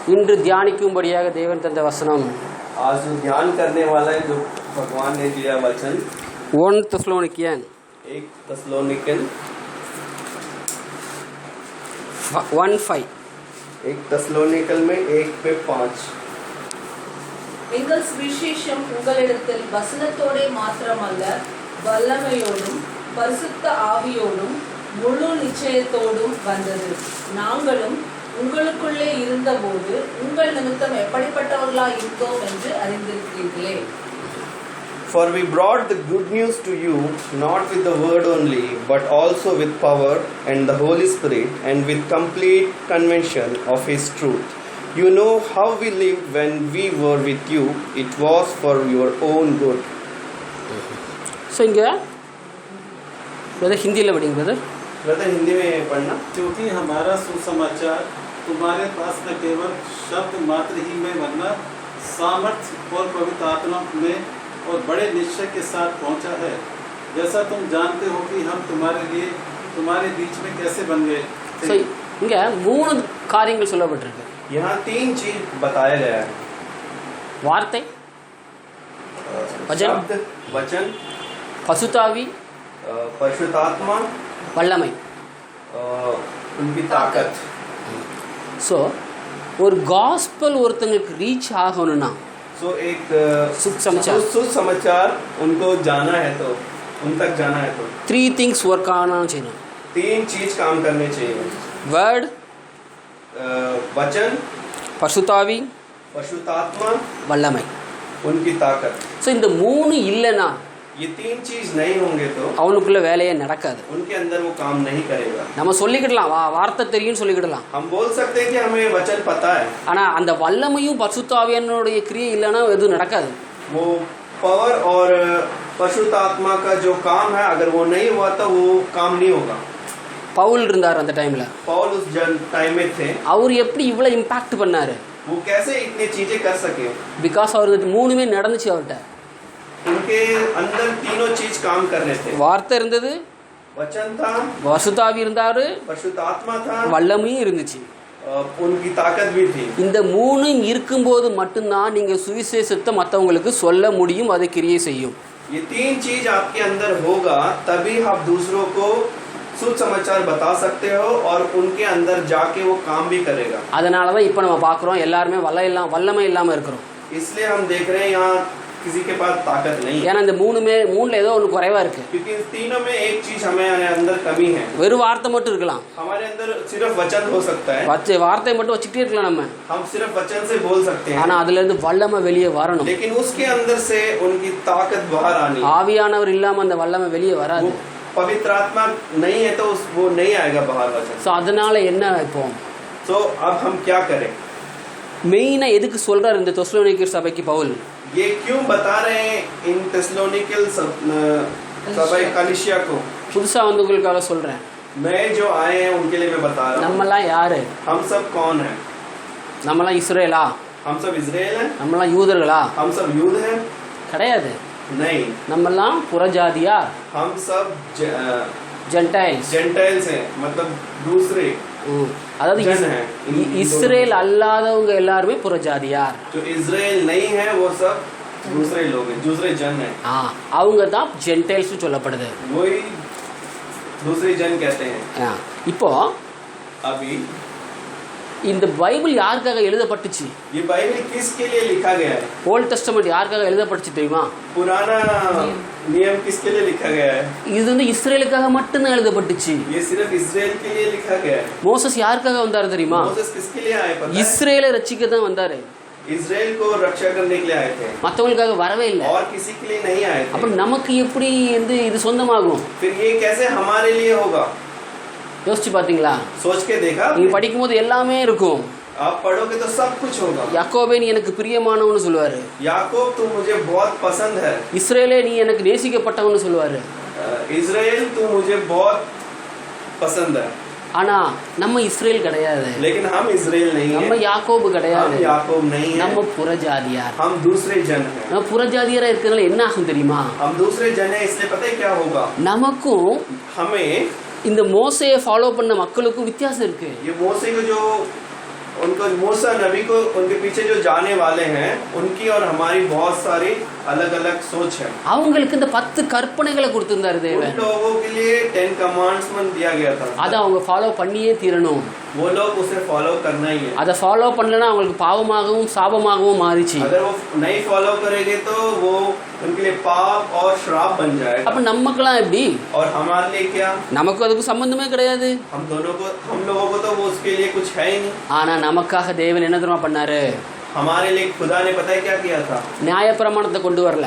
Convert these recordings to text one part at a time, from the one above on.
இன்று தியானிக்கும்படியாக தேவன் தந்த வசனம் आज जो ध्यान करने वाला है, जो भगवान ने दिया वचन 1 தெசலோனிக்கேயன் 1:5 एक தெசலோனிக்கல் में 1:5 எங்கள் சுவிசேஷம் உங்களிடத்தில் வசனத்தோடே மாத்திரமல்ல, வல்லமையோடும் பரிசுத்த ஆவியோடும் முழு நிச்சயத்தோடும் வந்தது. நாங்களும் உங்களுக்குள்ளே இருந்தபோது உங்கள் நிமித்தம் எப்படிப்பட்டவர்களாய் இருந்தோம் என்று அறிந்திருக்கிறீர்களே. For we brought the good news to you, not with the word only, but also with power and the Holy Spirit, and with complete conviction of His truth. You know how we lived when we were with you. It was for your own good. So இங்கே brother ஹிந்தியில் படிங்க brother. Brother Hindi में पढ़ना. क्योंकि हमारा सुसमाचार तुम्हारे पास न केवल शब्द मात्र ही में वरना सामर्थ्य और पवित्र आत्मा में और बड़े निश्चय के साथ पहुंचा है, जैसा तुम जानते हो कि हम तुम्हारे लिए तुम्हारे बीच में कैसे बन गए थे. ஸோ இங்கே 3 காரியங்கள் சொல்லப்பட்டிருக்கு. यहाँ 3 चीज बताया गया है. வார்த்தை, वचन, वचन, பசுத்தாவி, परिशुद्धात्मा, வல்லமை. उनकी ताकत. ஸோ ஒரு காஸ்பல் ஒருத்தங்களுக்கு ரீச் ஆகணும்னா, सो एक सुसमाचार उनको जाना है, तो उन तक जाना है तो 3 திங்ஸ் ஒர்க் ஆகணும் செய்யணும். 3 चीज काम करने चाहिए. வேர்ட், वचन, பசுத்தாவி, पशुतात्मा, வல்லமை. उनकी ताकत. ஸோ இந்த 3 இல்லைன்னா ये 3 चीज नहीं होंगे तो அவனுக்குள்ள வேலையே நடக்காது. उनके अंदर वो काम नहीं करेगा. நம்ம சொல்லிக்கிடலாம், வார்த்தை தெரியும்னு சொல்லிக்கிடலாம். हम बोल सकते हैं कि हमें वचन पता है, ஆனா அந்த வல்லமையும் பசுத்தாவியனுடைய கிரியை இல்லைன்னா எதுவும் நடக்காது. वो पावर और पशुतात्मा का जो काम है, अगर वो नहीं हुआ तो वो काम नहीं होगा. பவுல் இருந்தார் அந்த டைம்ல. पौल उस टाइम में थे. அவர் எப்படி இவ்வளவு இம்பாக்ட் பண்ணாரு? वो कैसे इतनी चीजें कर सके? பிகாஸ் அவருக்கு 3மே நடந்துச்சு அவர்கிட்ட. उनके अंदर तीनों चीज काम कर रहे थे. வார்த்தை இருந்தது, वचन था, பசுத்தாவி இருந்தாரு, पशुतात्मा था, வல்லமையும் இருந்துச்சு. उनकी ताकत भी थी. இந்த 3 இருக்கும்போது மட்டும்தான் நீங்க சுவிசேஷத்தை மற்றவங்களுக்கு சொல்ல முடியும், அதை கிரியை செய்யும். ये 3 चीज आपके अंदर होगा, तभी आप दूसरों को सुसमाचार बता सकते हो और उनके अंदर जाके वो काम भी करेगा. அதனால தான் இப்போ நம்ம பார்க்குறோம் எல்லாருமே வல்லமை இல்லாம இருக்கிறோம். इसलिए हम देख रहे हैं यहाँ किसी के पास ताकत नहीं है. ஏன்னா இந்த 3ல ஏதோ ஒன்று குறைவா இருக்கு. क्योंकि इन तीनों में एक चीज हमें अंदर कमी है. வெறும் வார்த்தை மட்டும் இருக்கலாம், हमारे अंदर सिर्फ वचन हो सकता है, வார்த்தை மட்டும் வச்சுக்கிட்டே இருக்கலாம் நம்ம. हम सिर्फ वचन से बोल सकते हैं, ஆனா அதுல இருந்து வல்லமை வெளியே வரணும். लेकिन उसके अंदर से उनकी ताकत बाहर आनी. ஆவியானவர் இல்லாம அந்த வல்லமை வெளியே வராது. पवित्र आत्मा नहीं है तो वो नहीं आएगा बाहर वचन. ஸோ அதனால என்ன இப்போ तो अब हम क्या करें? மெயினா எதுக்கு சொல்றாரு இந்த தெசலோனிக்கர் சபைக்கு பவுல்? ये क्यों बता रहे हैं इन तेसलोनिकल सभा कलीसिया को? புதுசா வந்தவங்களுக்காக சொல்றேன். नए जो आए हैं उनके लिए मैं बता रहा हूँ. நம்மலாம் யாரு? हम सब कौन हैं? நம்மலாம் இஸ்ரேலா? हम सब इजराइल हैं? நம்மலாம் யூதர்களா? हम सब यूद हैं? கிடையாது. नहीं, நம்மலாம் புறஜாதியார், हम सब ஜென்டைல்ஸ். जेंटाइल्स हैं, मतलब दूसरे அதாவது जन हैं. இஸ்ரேல் அல்லாதவங்க எல்லாருமே புறஜாதியார். जो इजराइल नहीं है वो सब दूसरे लोग हैं, दूसरे जन हैं. அவங்க தான் ஜென்டைல்ஸ் சொல்லப்படுது. वही दूसरे जन कहते हैं. இப்போ अभी இந்த பைபிள் யாருக்காக எழுதப்பட்டுச்சு? ये बाइबल किसके लिए लिखा गया है? ஓல்ட் டெஸ்டமெண்ட் யாருக்காக எழுதப்பட்டுச்சு தெரியுமா? पुराना नियम किसके लिए लिखा गया है? இது வந்து இஸ்ரேலுக்காக மட்டும்தான் எழுதப்பட்டுச்சு. ये सिर्फ इजराइल के लिए लिखा गया है. மோசஸ் யாருக்காக வந்தாரு தெரியுமா? मोसेस किसके लिए आए पता है? இஸ்ரேலை ரட்சிக்க தான் வந்தாரு. इजराइल को रक्षा करने के लिए आए थे, மற்றவங்களுக்காக வரவே இல்லை. और किसी के लिए नहीं आए थे. அப்ப நமக்கு எப்படி இது சொந்தமாகும்? फिर ये कैसे हमारे लिए होगा? யோசிச்சு பாத்தீங்களா? सोच के देखा? நீங்க படிக்கும்போது எல்லாமே இருக்கும். आप पढ़ोगे तो सब कुछ होगा. யாக்கோபே நீ எனக்கு பிரியமானவன்னு சொல்லுவாரு. याकूब तू मुझे बहुत पसंद है. இஸ்ரேலே நீ எனக்கு நேசிக்கப்பட்டவன்னு சொல்லுவாரு. इजराइल तू मुझे बहुत पसंद है. ஆனா நம்ம இஸ்ரேல் கிடையாது. लेकिन हम इजराइल नहीं है. நம்ம யாக்கோபு கிடையாது. हम याकूब नहीं है. நம்ம புறஜாதியார். हम दूसरे जन हैं. நம்ம புறஜாதியாரா இருக்கிறதுனால என்ன ஆகும் தெரியுமா? हम दूसरे जन हैं, इसलिए पता है क्या होगा? நமக்கும் हमें இந்த மோசையை ஃபாலோ பண்ண மக்களுக்கும் வித்தியாசம் இருக்கு. ये मोसे को जो उनको मूसा नबी को उनके पीछे जो जाने वाले हैं उनकी और हमारी बहुत सारी अलग अलग सोच है। அவங்களுக்கு இந்த 10 கற்பனைகளை கொடுத்திருந்தாரு उन தேவன். लोगों के लिए 10 कमांड्समेंट दिया गया था। அதை அவங்க ஃபாலோ பண்ணியே தீரணும். वो लोग उसे फॉलो करना ही है। அதை ஃபாலோ பண்ணலனா அவங்களுக்கு பாவமாகவும் சாபமாகவும் மாறிச்சு. अगर वो नहीं फॉलो करेंगे तो वो उनके लिए पाप और श्राप बन जाएगा। அப்ப நமக்கெல்லாம் எப்படி? और हमारे लिए क्या? நமக்கு அதுக்கு சம்பந்தமே கிடையாது. हम लोगों को तो वो उसके लिए कुछ है ही नहीं। ஆனா நமக்காக தேவன் என்ன தெரியுமா பண்ணாரு? हमारे लिए खुदा ने पता है क्या किया था? நியாயப்பிரமாணத்தை கொண்டு வரல.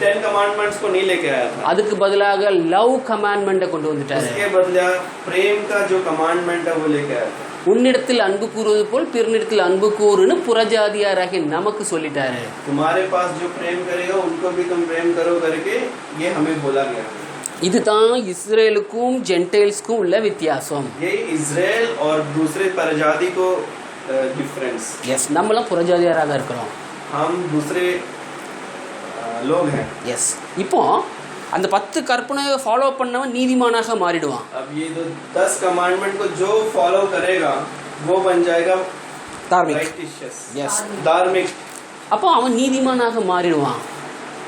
10 कमांडमेंट्स को नहीं लेके आया था। அதுக்கு பதிலாக லவ் கமாண்ட்மெண்ட்டை கொண்டு வந்துட்டாரு. उसके बदले प्रेम का जो कमांडमेंट है वो लेके आया था। உன்னிடத்தில் அன்பு கூறுவது போல் பிறனிடத்தில் அன்பு கூறுன்னு புறஜாதியாராகிய நமக்கு சொல்லிட்டாரு. तुम्हारे पास जो प्रेम करेगा उनको भी तुम प्रेम करो करके ये हमें बोला गया। இதுதான் இஸ்ரேலுக்கும் ஜென்டைல்ஸ்க்கும் உள்ள வித்தியாசம். ये इजराइल और दूसरे परजाति को डिफरेंस। எஸ், நம்மளாம் புறஜாதியாராக தான் இருக்கிறோம். हम दूसरे लोग हैं। எஸ், இப்போ அந்த 10 கற்பனையை ஃபாலோ பண்ணவன் நீதிமானாக மாறிடுவான். अब ये तो 10 कमांडमेंट को जो फॉलो करेगा वो बन जाएगा धार्मिक. righteous। எஸ், धार्मिक। அப்போ அவன் நீதிமானாக மாறிடுவான்.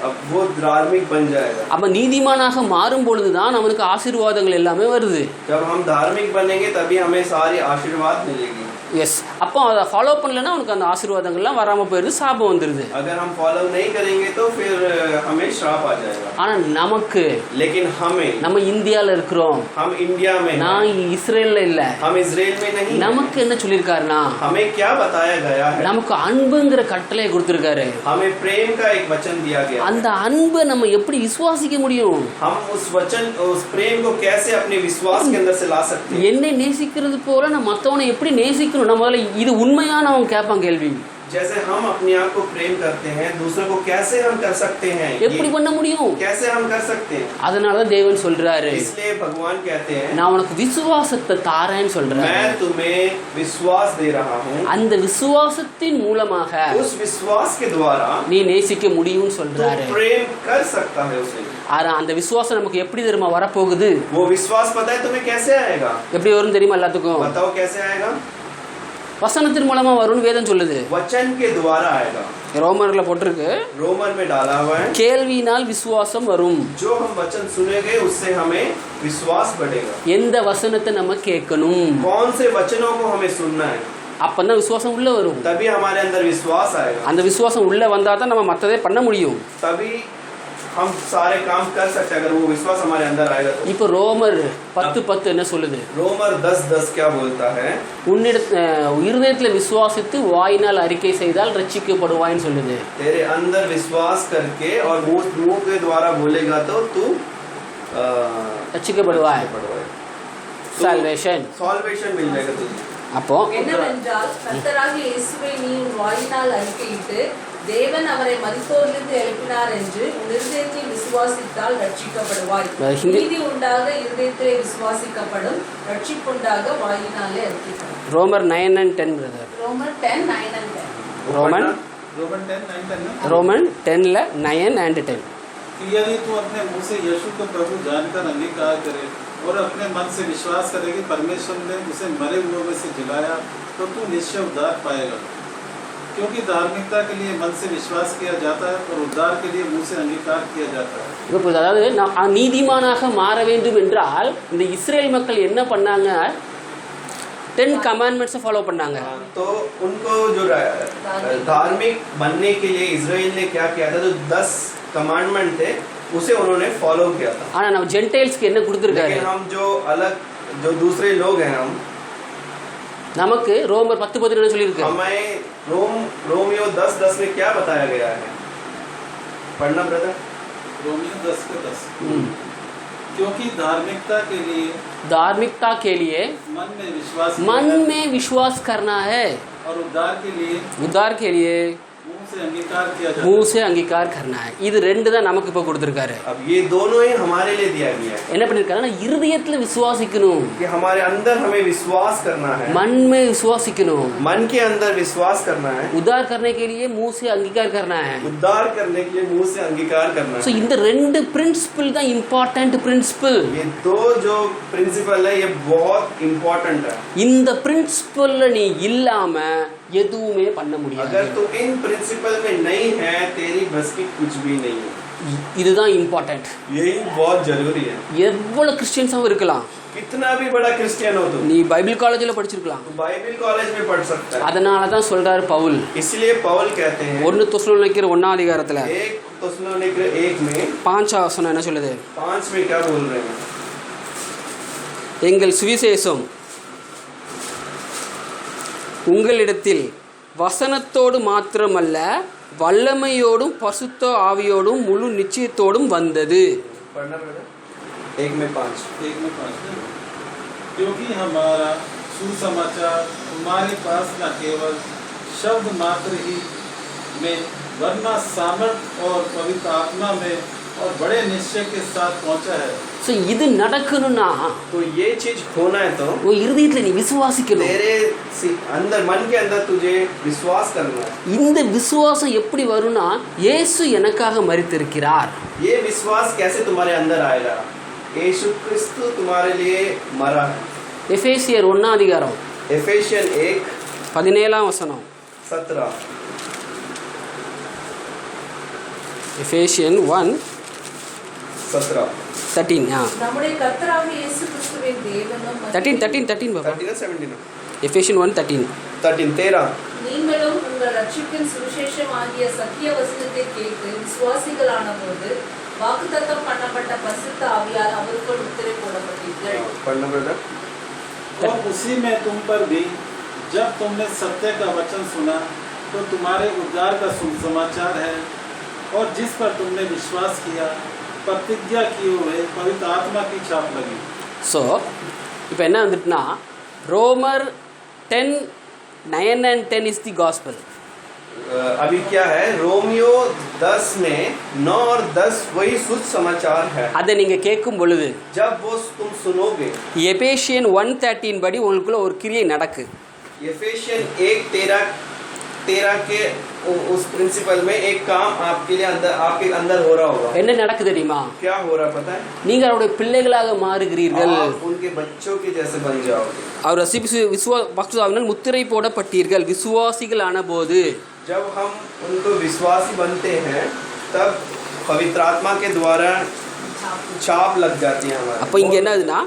अब वो धार्मिक बन जाएगा। அப்ப நீதிமானாக மாறும் பொழுதுதான் அவனுக்கு ஆசீர்வாதங்கள் எல்லாமே வருது. जब हम धार्मिक बनेंगे तभी हमें सारी आशीर्वाद मिलेगी। எஸ், அப்போ அதை ஃபாலோ பண்ணலன்னா அவனுக்கு அந்த ஆசீர்வாதங்கள்லாம் வராமல் போயிடுது, சாபம் வந்துடுது. अगर हम फॉलो नहीं करेंगे तो फिर हमें श्राप आ जाएगा। ஆனால் நமக்கு, लेकिन हमें, நம்ம இந்தியாவில் இருக்கிறோம், हम इंडिया में, நான் இஸ்ரேலில் இல்லை, हम इजराइल में नहीं, நமக்கு என்ன சொல்லியிருக்காருன்னா हमें क्या बताया गया है? நமக்கு அன்புங்கிற கட்டளையை கொடுத்துருக்காரு. हमें प्रेम का एक वचन दिया गया। அந்த अன்பை நம்ம எப்படி விசுவாசிக்க முடியும்? हम उस प्रेम को कैसे अपने विश्वास के अंदर से ला सकते हैं? என்னை நேசிக்கிறது போல நான் மற்றவனை எப்படி நேசிக்கணும்? நம்ம முதல்ல இது உண்மையான அவன் கேட்பான் கேள்வி. जैसे हम अपने आप को प्रेम करते हैं, दूसरों को कैसे हम कर सकते हैं? எப்படி பண்ண முடியும்? कैसे हम कर सकते हैं? அதனால தான் தேவன் சொல்றாரு, इसलिए भगवान कहते हैं நான் உனக்கு விசுவாசத்தை தாரேன்னு சொல்றேன். मैं तुम्हें विश्वास दे रहा हूँ। அந்த விசுவாசத்தின் மூலமாக उस विश्वास के द्वारा நீ நேசிக்க முடியும்னு சொல்றாரு. तू प्रेम कर सकता है उसे। ஆனா அந்த விசுவாசம் நமக்கு எப்படி தெரியுமா வரப்போகுது? वो विश्वास पता है तुम्हें कैसे आएगा? எப்படி வரும் தெரியுமா எல்லாத்துக்கும்? बताओ कैसे आएगा? வசனத்தின் மூலமா வரும்னு வேதம் சொல்லுது. वचन के द्वारा आएगा। ரோமர்ல போட்டிருக்கு, रोमन में डाला हुआ है, கேள்வியினால் விசுவாசம் வரும். जो हम वचन सुनेंगे उससे हमें विश्वास बढ़ेगा। எந்த वचनத்தை நம்ம கேட்கணும்? कौन से वचनों को हमें सुनना है? அப்பதான் விசுவாசம் உள்ள வரும். तभी हमारे अंदर विश्वास आएगा। அந்த விசுவாசம் உள்ள வந்தா தான் நம்ம மத்ததே பண்ண முடியும். तभी हम सारे काम कर सकते हैं अगर वो विश्वास हमारे अंदर आएगा तो। இப்போ ரோமர் 10:10 என்ன சொல்லுது? रोमर 10:10 क्या बोलता है? இருதயத்துல விசுவாசித்து வாயினால் அறிக்கை செய்தால் ரட்சிக்கப்படுவாய்ன்னு சொல்லுது. तेरे अंदर विश्वास करके और मुंह के द्वारा बोलेगा तो तू ரட்சிக்கப்படுவாய். சால்வேஷன். सॉल्वेशन मिल जाएगा तुझे। அப்போ என்னவென்றால் கர்த்தராகிய இயேசுவை நீ உன் வாயினால் அறிக்கையிட்டு தேவன் அவரை மரித்தோரிலிருந்து எழுப்பினார் என்று உன் இருதயத்தில் விசுவாசித்தால் ரட்சிக்கப்படுவாய். நீதி உண்டாக இருதயத்திலே விசுவாசிக்கப்படும், ரட்சிப்புண்டாக வாயினாலே அறிக்கைப்படும். ரோமர் 9 and 10 பிரதர். ரோமர் 10, 9 and 10. Roman 10 9 and 10। यदि तू अपने मुंह से यीशु को प्रभु जानकर अंगीकार करे और अपने मन से विश्वास करे कि परमेश्वर ने उसे मरे हुए में से जिलाया तो तू निश्चय उद्धार पाएगा, क्योंकि धार्मिकता के लिए मन से विश्वास किया जाता है और उद्धार के लिए मुंह से अंगीकार किया जाता है। இப்போ அதாவது நான் நீதிமானாக மாற வேண்டும் என்றால் இந்த இஸ்ரேல் மக்கள் என்ன பண்ணாங்க? 10 कमांडमेंट्स ஃபாலோ பண்ணாங்க. तो उनको जो धार्मिक बनने के लिए इजराइल ने क्या किया था? तो 10 कमांडमेंट थे उसे उन्होंने फॉलो किया था। ஆனா நம்ம ஜென்டைல்ஸ்க்கு என்ன கொடுத்திருக்காரு? लेकिन हम जो दूसरे लोग हैं, हम நமக்கு ரோமர் 10:10 என்ன சொல்லிருக்கு? हमें रोमियो 10:10 में क्या बताया गया है? पढ़ना ब्रदर। रोमियो 10:10 क्योंकि धार्मिकता के लिए मन में विश्वास करना है और उद्धार के लिए से अंगीकार किया जाता मुंह से अंगीकार करना है. இது ரெண்டு தான் நமக்கு இப்ப கொடுத்திருக்காரு. अब ये दोनों ही हमारे लिए दिया गया है என்ன பண்ணிருக்காருன்னா இருதயத்துல விசுவாசிக்கணும், कि हमारे अंदर हमें विश्वास करना है, मन में विश्वासिக்கணும், मन के अंदर विश्वास करना है, उद्धार करने के लिए मुंह से अंगीकार करना है. उद्धार करने के लिए मुंह से अंगीकार करना சோ है. இந்த ரெண்டு பிரின்சிபல் தான் இம்பார்ட்டன்ட் பிரின்சிபல். ये दो जो प्रिंसिपल है ये बहुत इम्पोर्टेंट है. இந்த பிரின்சிபல்ல நீ இல்லாம எதுவுமே பண்ண முடியாது. अगर तू इन प्रिंसिपल में नहीं है तेरी बस की कुछ भी नहीं है. இதுதான் இம்பார்ட்டன்ட். यही बहुत जरूरी है. எவ்வளவு கிறிஸ்டியன்ஸாவும் இருக்கலாம், कितना भी बड़ा क्रिश्चियन हो तुम, நீ பைபிள் காலேஜ்ல படிச்சிருக்கலாம். तो बाइबल कॉलेज में पढ़ सकता है. அதனால தான் சொல்றாரு பவுல் इसलिए पौल कहते हैं 1 தெசலோனிக்கர் 1 அதிகாரத்துல 1 தெசலோனிக்கர் 1 में 5 வசனம் என்ன சொல்லுது? 5 में क्या बोल रहे हैं? எங்கள் சுவிசேஷம் உங்களிடத்தில் வசனத்தோடு மாத்திரமல்ல வல்லமையோடும் பசுத்த ஆவியோடும் முழு நிச்சயத்தோடும் வந்தது. पढ़ना बेटा 1 में 5. है। 1 में 5 है। क्योंकि हमारा सुसमाचार तुम्हारे पास न केवल शब्द मात्र ही में वरना सामर्थ और पवित्र आत्मा में और बड़े निश्चय के साथ पहुंचा है. ஸோ இது நடக்கணும்னா तो ये चीज होना है तो உன் இருதயத்துல நீ விசுவாசிக்கணும். तेरे अंदर मन के अंदर तुझे विश्वास करना है. இந்த விசுவாசம் எப்படி வரும்னா இயேசு எனக்காக மரித்திருக்கிறார். ये विश्वास कैसे तुम्हारे अंदर आएगा? यीशु क्रिस्तु तुम्हारे लिए मरा है. எபேசியர் 1 அதிகாரம் एफेसियन 1 17 வசனம். 17 எபேசியன் 1 17 13 நம்முடைய கர்த்தராகிய இயேசு கிறிஸ்துவின் தேவனும் 13 பாப்பா. 13 17 எபேசியன் 1 13 13 நீங்களும் உங்கள் ரட்சிப்பின் சுவிசேஷம் ஆகிய சத்திய வசனத்தை கேட்டு விசுவாசிகளான போது வாக்குத்தத்தம் பண்ணப்பட்ட பரிசுத்த ஆவியால் அவருக்குள் முத்திரை போடப்பட்டீர்கள். पढ़ना बेटा. और उसी में तुम पर भी जब तुमने सत्य का वचन सुना तो तुम्हारे उद्धार का सुसमाचार है और जिस पर तुमने विश्वास किया प्रतिज्ञा किए हुए पवित्र आत्मा की छाप लगी. ஸோ இப்போ என்ன வந்துட்டுனா ரோமர் 10:9 and 10 இஸ் தி காஸ்பல். अभी क्या है? रोमियो 10 में 9 और 10 वही सुसमाचार है. அதை நீங்கள் கேட்கும் பொழுது जब वो तुम सुनोगे எபேசியன் 1:13 படி உங்களுக்குள்ள ஒரு கிரியை நடக்கு. एफेसियन 1:13 के उस प्रिंसिपल में एक काम आपके लिए आपके अंदर हो रहा होगा. என்ன நடக்கு தெரியுமா? क्या हो रहा पता है? நீங்கள் அவருடைய பிள்ளைகளாக மாறுகிறீர்கள். आप उनके बच्चों के जैसे बन जाओगे. அவர் பக்சுதாவினால் முத்திரை போடப்பட்டீர்கள் விசுவாசிகளான போது. जब हम उनको विश्वासी बनते हैं तब पवित्र आत्मा के द्वारा छाप लग जाती है हमारे. அப்போ இங்கே என்னதுன்னா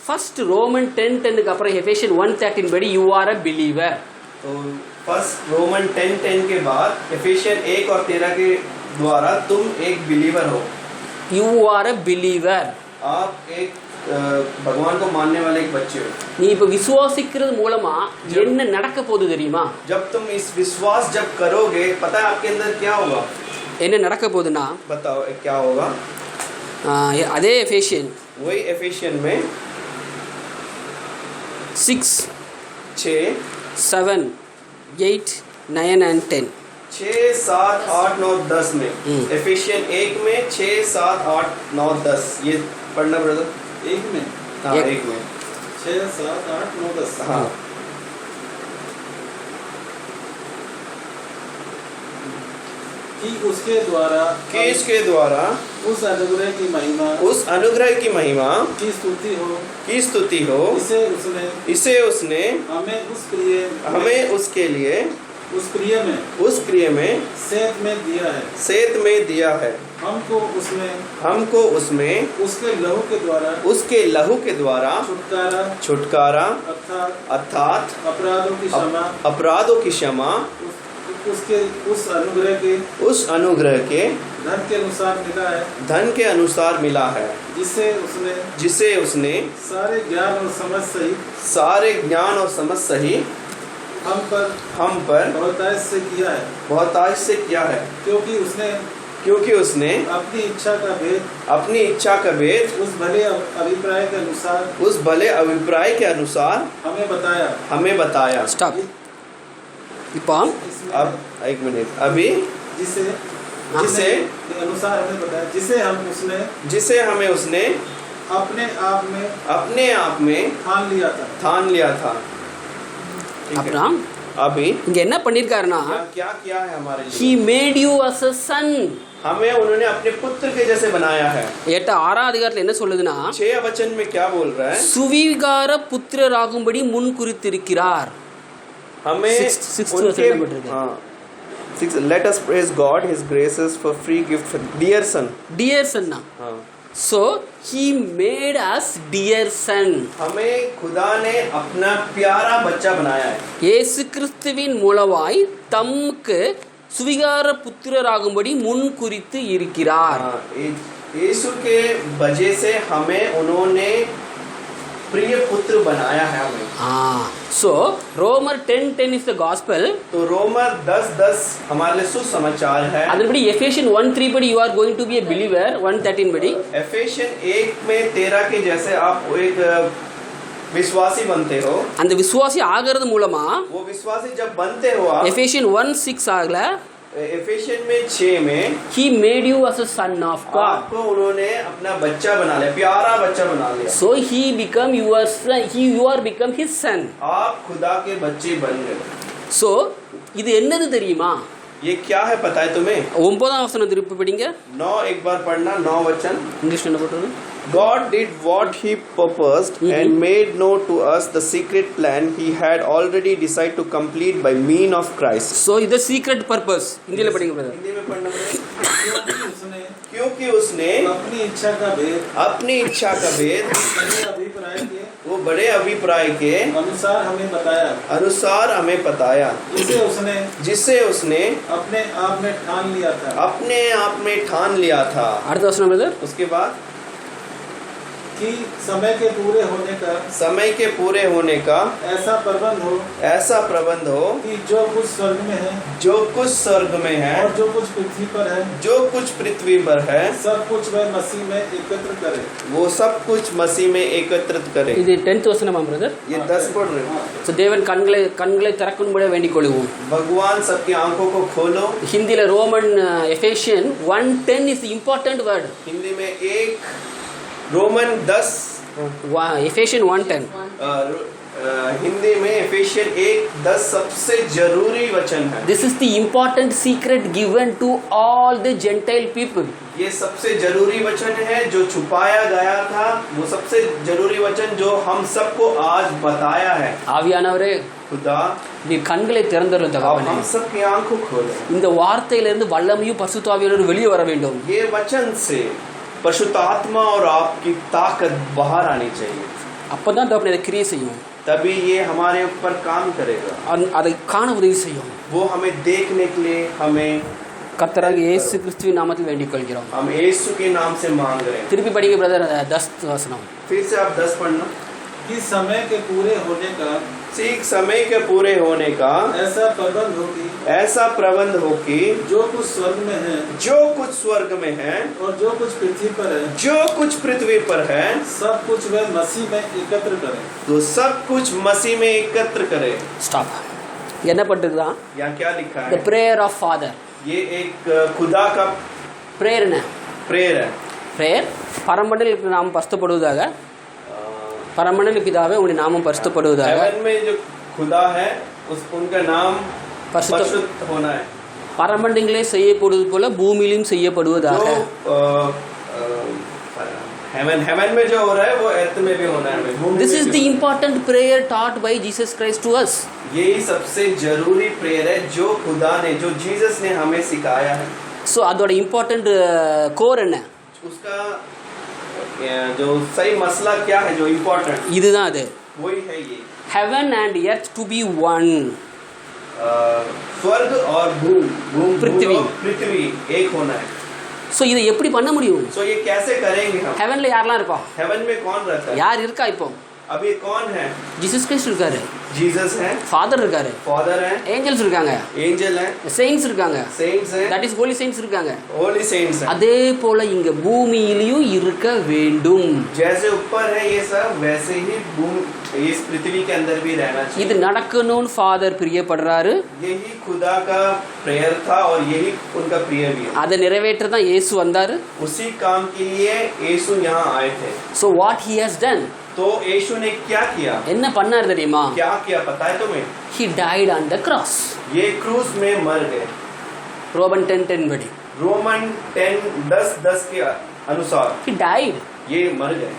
ஃபர்ஸ்ட் ரோமன் 10:10க்கு அப்புறம் எபேசியன் 1:13 படி யூ ஆர் அ பிலீவர். तो फर्स्ट रोमन 10:10 के बाद एफेसियन 1 और 13 के द्वारा तुम एक बिलीवर हो. You are a believer. आप एक भगवान को मानने वाले एक बच्चे हो. நீ இப்போ விசுவாசிக்கிறது மூலமா என்ன நடக்க போகுது தெரியுமா? जब तुम इस विश्वास जब करोगे पता है आपके अंदर क्या होगा? என்ன நடக்க போகுதுன்னா बताओ क्या होगा? அதே எபேசியன் वही एफेसियन में 6, 6, 7, 8, 9 and 10. 6, 7, 8, 9, 10 में. एफेसियन 1 में 6, 7, 8, 9, 10 ये पढ़ना ब्रदर. 1 में हाँ एक. 1 में 6, 7, 8, 9, 10. हाँ. कि उसके द्वारा कि इसके द्वारा उस अनुग्रह की महिमा उस अनुग्रह की महिमा की स्तुति हो की स्तुति हो. इसे उसने हमें उसके लिए उस प्रिय में सेत में दिया है. हमको उसमें उसके लहू के द्वारा छुटकारा अर्थात अपराधों की क्षमा उस अनुग्रह के धन के अनुसार मिला है. जिसे उसने सारे ज्ञान और समझ सहित हम पर बहुतायत से किया है. क्योंकि उसने अपनी इच्छा का भेद उस भले अभिप्राय के अनुसार हमें बताया. ஸ்டாப். இப்போ उसने अब एक मिनट, अभी जिसे जिसे के अनुसार हमें बताया, जिसे हमें उसने अपने आप में ठान लिया था। ठीक है। அப்புறம் अभी இங்க என்ன பண்ணிருக்காருன்னா क्या किया है हमारे he लिए? made you as a son. हमें उन्होंने अपने पुत्र के जैसे बनाया है। 6 அதிகாரத்துல என்ன சொல்லுதுன்னா 6 वचन में क्या बोल रहा है? சுவிகார புத்திரராகும்படி முன் குறித்திருக்கிறார். हमें Sixth उनके verse में हाँ 6 let us praise God his graces for free gift for dear son। dear son ना हाँ so he made us dear son. हमें खुदा ने अपना प्यारा बच्चा बनाया है। இயேசு கிறிஸ்துவின் மூலமாய் தமக்கு சுவிகார புத்திரராகும்படி முன் குறித்து இருக்கிறார். हाँ, यीशु के वजह से हमें उन्होंने प्रिय पुत्र बनाया है हमें। so ரோமர் 10:10 is the gospel. तो रोमर 10:10 हमारे लिए सुसमाचार है। அதன்படி எபேசியன் 1:3 படி you are going to be a believer. 1:13 படி एफेशियन 1:13 के जैसे आप एक विश्वासी बनते हो। அந்த விசுவாசி ஆகிறது மூலமா वो विश्वासी जब बनते हो आप எபேசியன் 1:6 ஆகல एफेशियन में 6 में he made you as a son of God. आपको उन्होंने अपना बच्चा बना लिया, प्यारा बच्चा बना लिया। so he become your son, you are become his son. आप खुदा के बच्चे बन गए। so இது என்னது தெரியுமா? ये क्या है पता है तुम्हें? 9ஆம் வசனம் திருப்பி படிங்க. 9 एक बार पढ़ना, 9 वचन। இங்கிலீஷ்ல என்ன போட்டுருது? God did what he purposed and made known to us the secret plan he had already decided to complete by mean of Christ। so இது secret purpose. இந்தியில படிங்க brother. हिंदी में पढ़ना पड़ेगा। क्योंकि उसने क्योंकि उसने अपनी इच्छा का भेद अपनी इच्छा का भेद बड़े अभिप्राय के वो बड़े अभिप्राय के अनुसार हमें बताया, जिसे उसने अपने आप में ठान लिया था। அடுத்த வசனம் brother. उसके बाद कि समय के पूरे होने का ऐसा प्रबंध हो कि जो कुछ स्वर्ग में है और जो कुछ पृथ्वी पर है सब कुछ वह मसीह में एकत्रित करे। இது 10th வசனமா brother? ये 10 पढ़ रहे हो। so தேவன் கண்களை திறக்கும்படி வேண்டிக் கொள்வோம். भगवान सबकी आंखों को खोलो। हिंदीல Roman Ephesian 1:10 is the important word. Hindi में एक रोमन 10 एफेशियन 1:10 हिंदी में एफेशियन 1:10 सबसे जरूरी वचन है। This is the important secret given to all the gentile people. ये सबसे जरूरी वचन है जो छुपाया गया था, वो सबसे जरूरी वचन जो हम सबको आज बताया है। ஆவியானவரே खुदा நீ கண்களை திறந்தருளும் தகப்பனே, हम सबकी आंखों खोलो। இந்த வார்த்தையிலிருந்து வல்லமையும் பரிசுத்த ஆவியானவரும் வெளியே வர வேண்டும்। ये वचन से परिशुद्ध आत्मा और आपकी ताकत बाहर आनी चाहिए। அப்பதான் தகப்பனே அதை கிரியை செய்யும், तभी ये हमारे ऊपर काम करेगा, அதை காண உதவி செய்யும்। वो हमें देखने के लिए हमें கர்த்தராகிய இயேசு கிறிஸ்துவின் நாமத்தில் வேண்டிக் கொள்கிறோம்। हम यीशु के नाम से मांग रहे हैं। திருப்பி படிங்க பிரதர் 10 வசனம்। फिर से आप 10 पढ़ना। कि समय के पूरे होने का ऐसा प्रबंध हो कि जो कुछ स्वर्ग में है और जो कुछ पृथ्वी पर है सब कुछ वह मसीह में एकत्र करे। ஸ்டாப்। என்ன பண்ணிருக்கான்? यहाँ क्या लिखा है? The prayer of father. ये एक खुदा का பிரேயர் என்ன? प्रेयर है। பிரேயர் பரமண்டலுக்கு நாம் பரிசுத்தப்படுவதாக, பரமண்டல பிதாவே உம்முடைய நாமம் பரிசுத்தப்படுவதாக। हेवन में जो खुदा है उनका नाम பரிசுத்த परिशुद्ध होना है। பரமண்டங்களே செய்யப்படுவது போல பூமியிலும் செய்யப்படுவதாக। हेवन में जो हो रहा है वो अर्थ में भी होना है। This is the important prayer taught by Jesus Christ to us. यही सबसे जरूरी प्रेयर है जो खुदा ने, जो जीसस ने हमें सिखाया है। सो அதோட இம்பார்ட்டன்ட் கோர் என்ன? उसका जो सही मसला क्या है, जो इम्पोर्टेंट இதுதான் அது। वही है ये heaven and earth to be one। स्वर्ग और पृथ्वी एक होना है। सो இதை எப்படி பண்ண முடியும்? सो ये कैसे करेंगे हम? heavenல யாரெல்லாம் இருப்பா? हेवन में कौन रहता है? யார் இருக்கா இப்போ? अभी कौन है? जीसस क्राइस्ट இருக்காரு, जीसस है, ஃபாதர் இருக்காரு, फादर है, ஏஞ்சல்ஸ் இருக்காங்க, एंजल है, saints இருக்காங்க, सेंट्स है, that is holy saints இருக்காங்க। होली सेंट्स है। அதே போல இங்க பூமியிலயும் இருக்க வேண்டும்। जैसे ऊपर है ये सब वैसे ही इस पृथ्वी के अंदर भी रहना चाहिए। இது நடக்கணும்னு ஃபாதர் பிரியப்படுறாரு. यही खुदा का प्रेयर था और यही उनका प्रिय भी है। அதை நிறைவேற்ற தான் இயேசு வந்தாரு. उसी काम के लिए यीशु यहाँ आए थे। So what he has done? तो यीशु ने क्या किया? என்ன பண்ணாரு தெரியுமா? क्या किया पता है तुम्हें? He died on the cross. ये क्रूस में मर गए। Roman 10:10 बड़ी. रोमन 10:10 के अनुसार He died. ये मर गए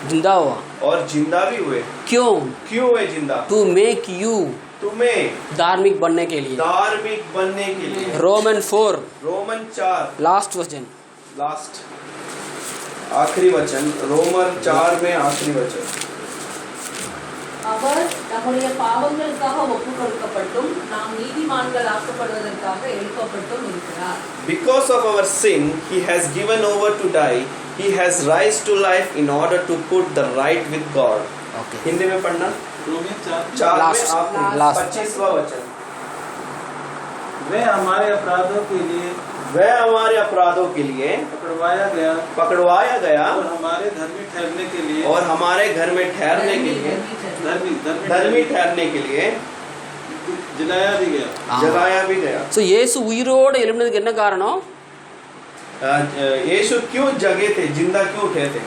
जिंदा हुआ. और जिंदा भी हुए। क्यों? क्यों हुए जिंदा? To make you तुम्हें धार्मिक बनने के लिए. धार्मिक बनने के लिए। रोमन 4 रोमन 4 लास्ट वचन. लास्ट आखिरी वचन रोमन 4 में आखिरी वचन। அவர் நம்முடைய பாவங்களுக்காக ஒப்பு கொடுக்கப்பட்டும் நாம் நீதிமான்கள் ஆக்கப்படுவதற்காக எழுப்பப்பட்டும் இருக்கிறார். Because of our sin he has given over to die, he has rise to life in order to put the right with God. Okay. Hindi में पढ़ना। रोमी 4 Last. में आखिरी Last. 25वां वचन। वे हमारे अपराधों के लिए वह हमारे अपराधों के लिए पकड़वाया पकड़वाया गया और हमारे धर्मी ठहरने के लिए और हमारे घर में ठहरने के लिए धर्मी ठहरने के लिए जलाया भी गया। जलाया भी गया। ஸோ இயேசு உயிரோடு எழுந்ததுக்கு என்ன காரணம்? यीशु क्यों जगे थे, जिंदा क्यों उठे थे?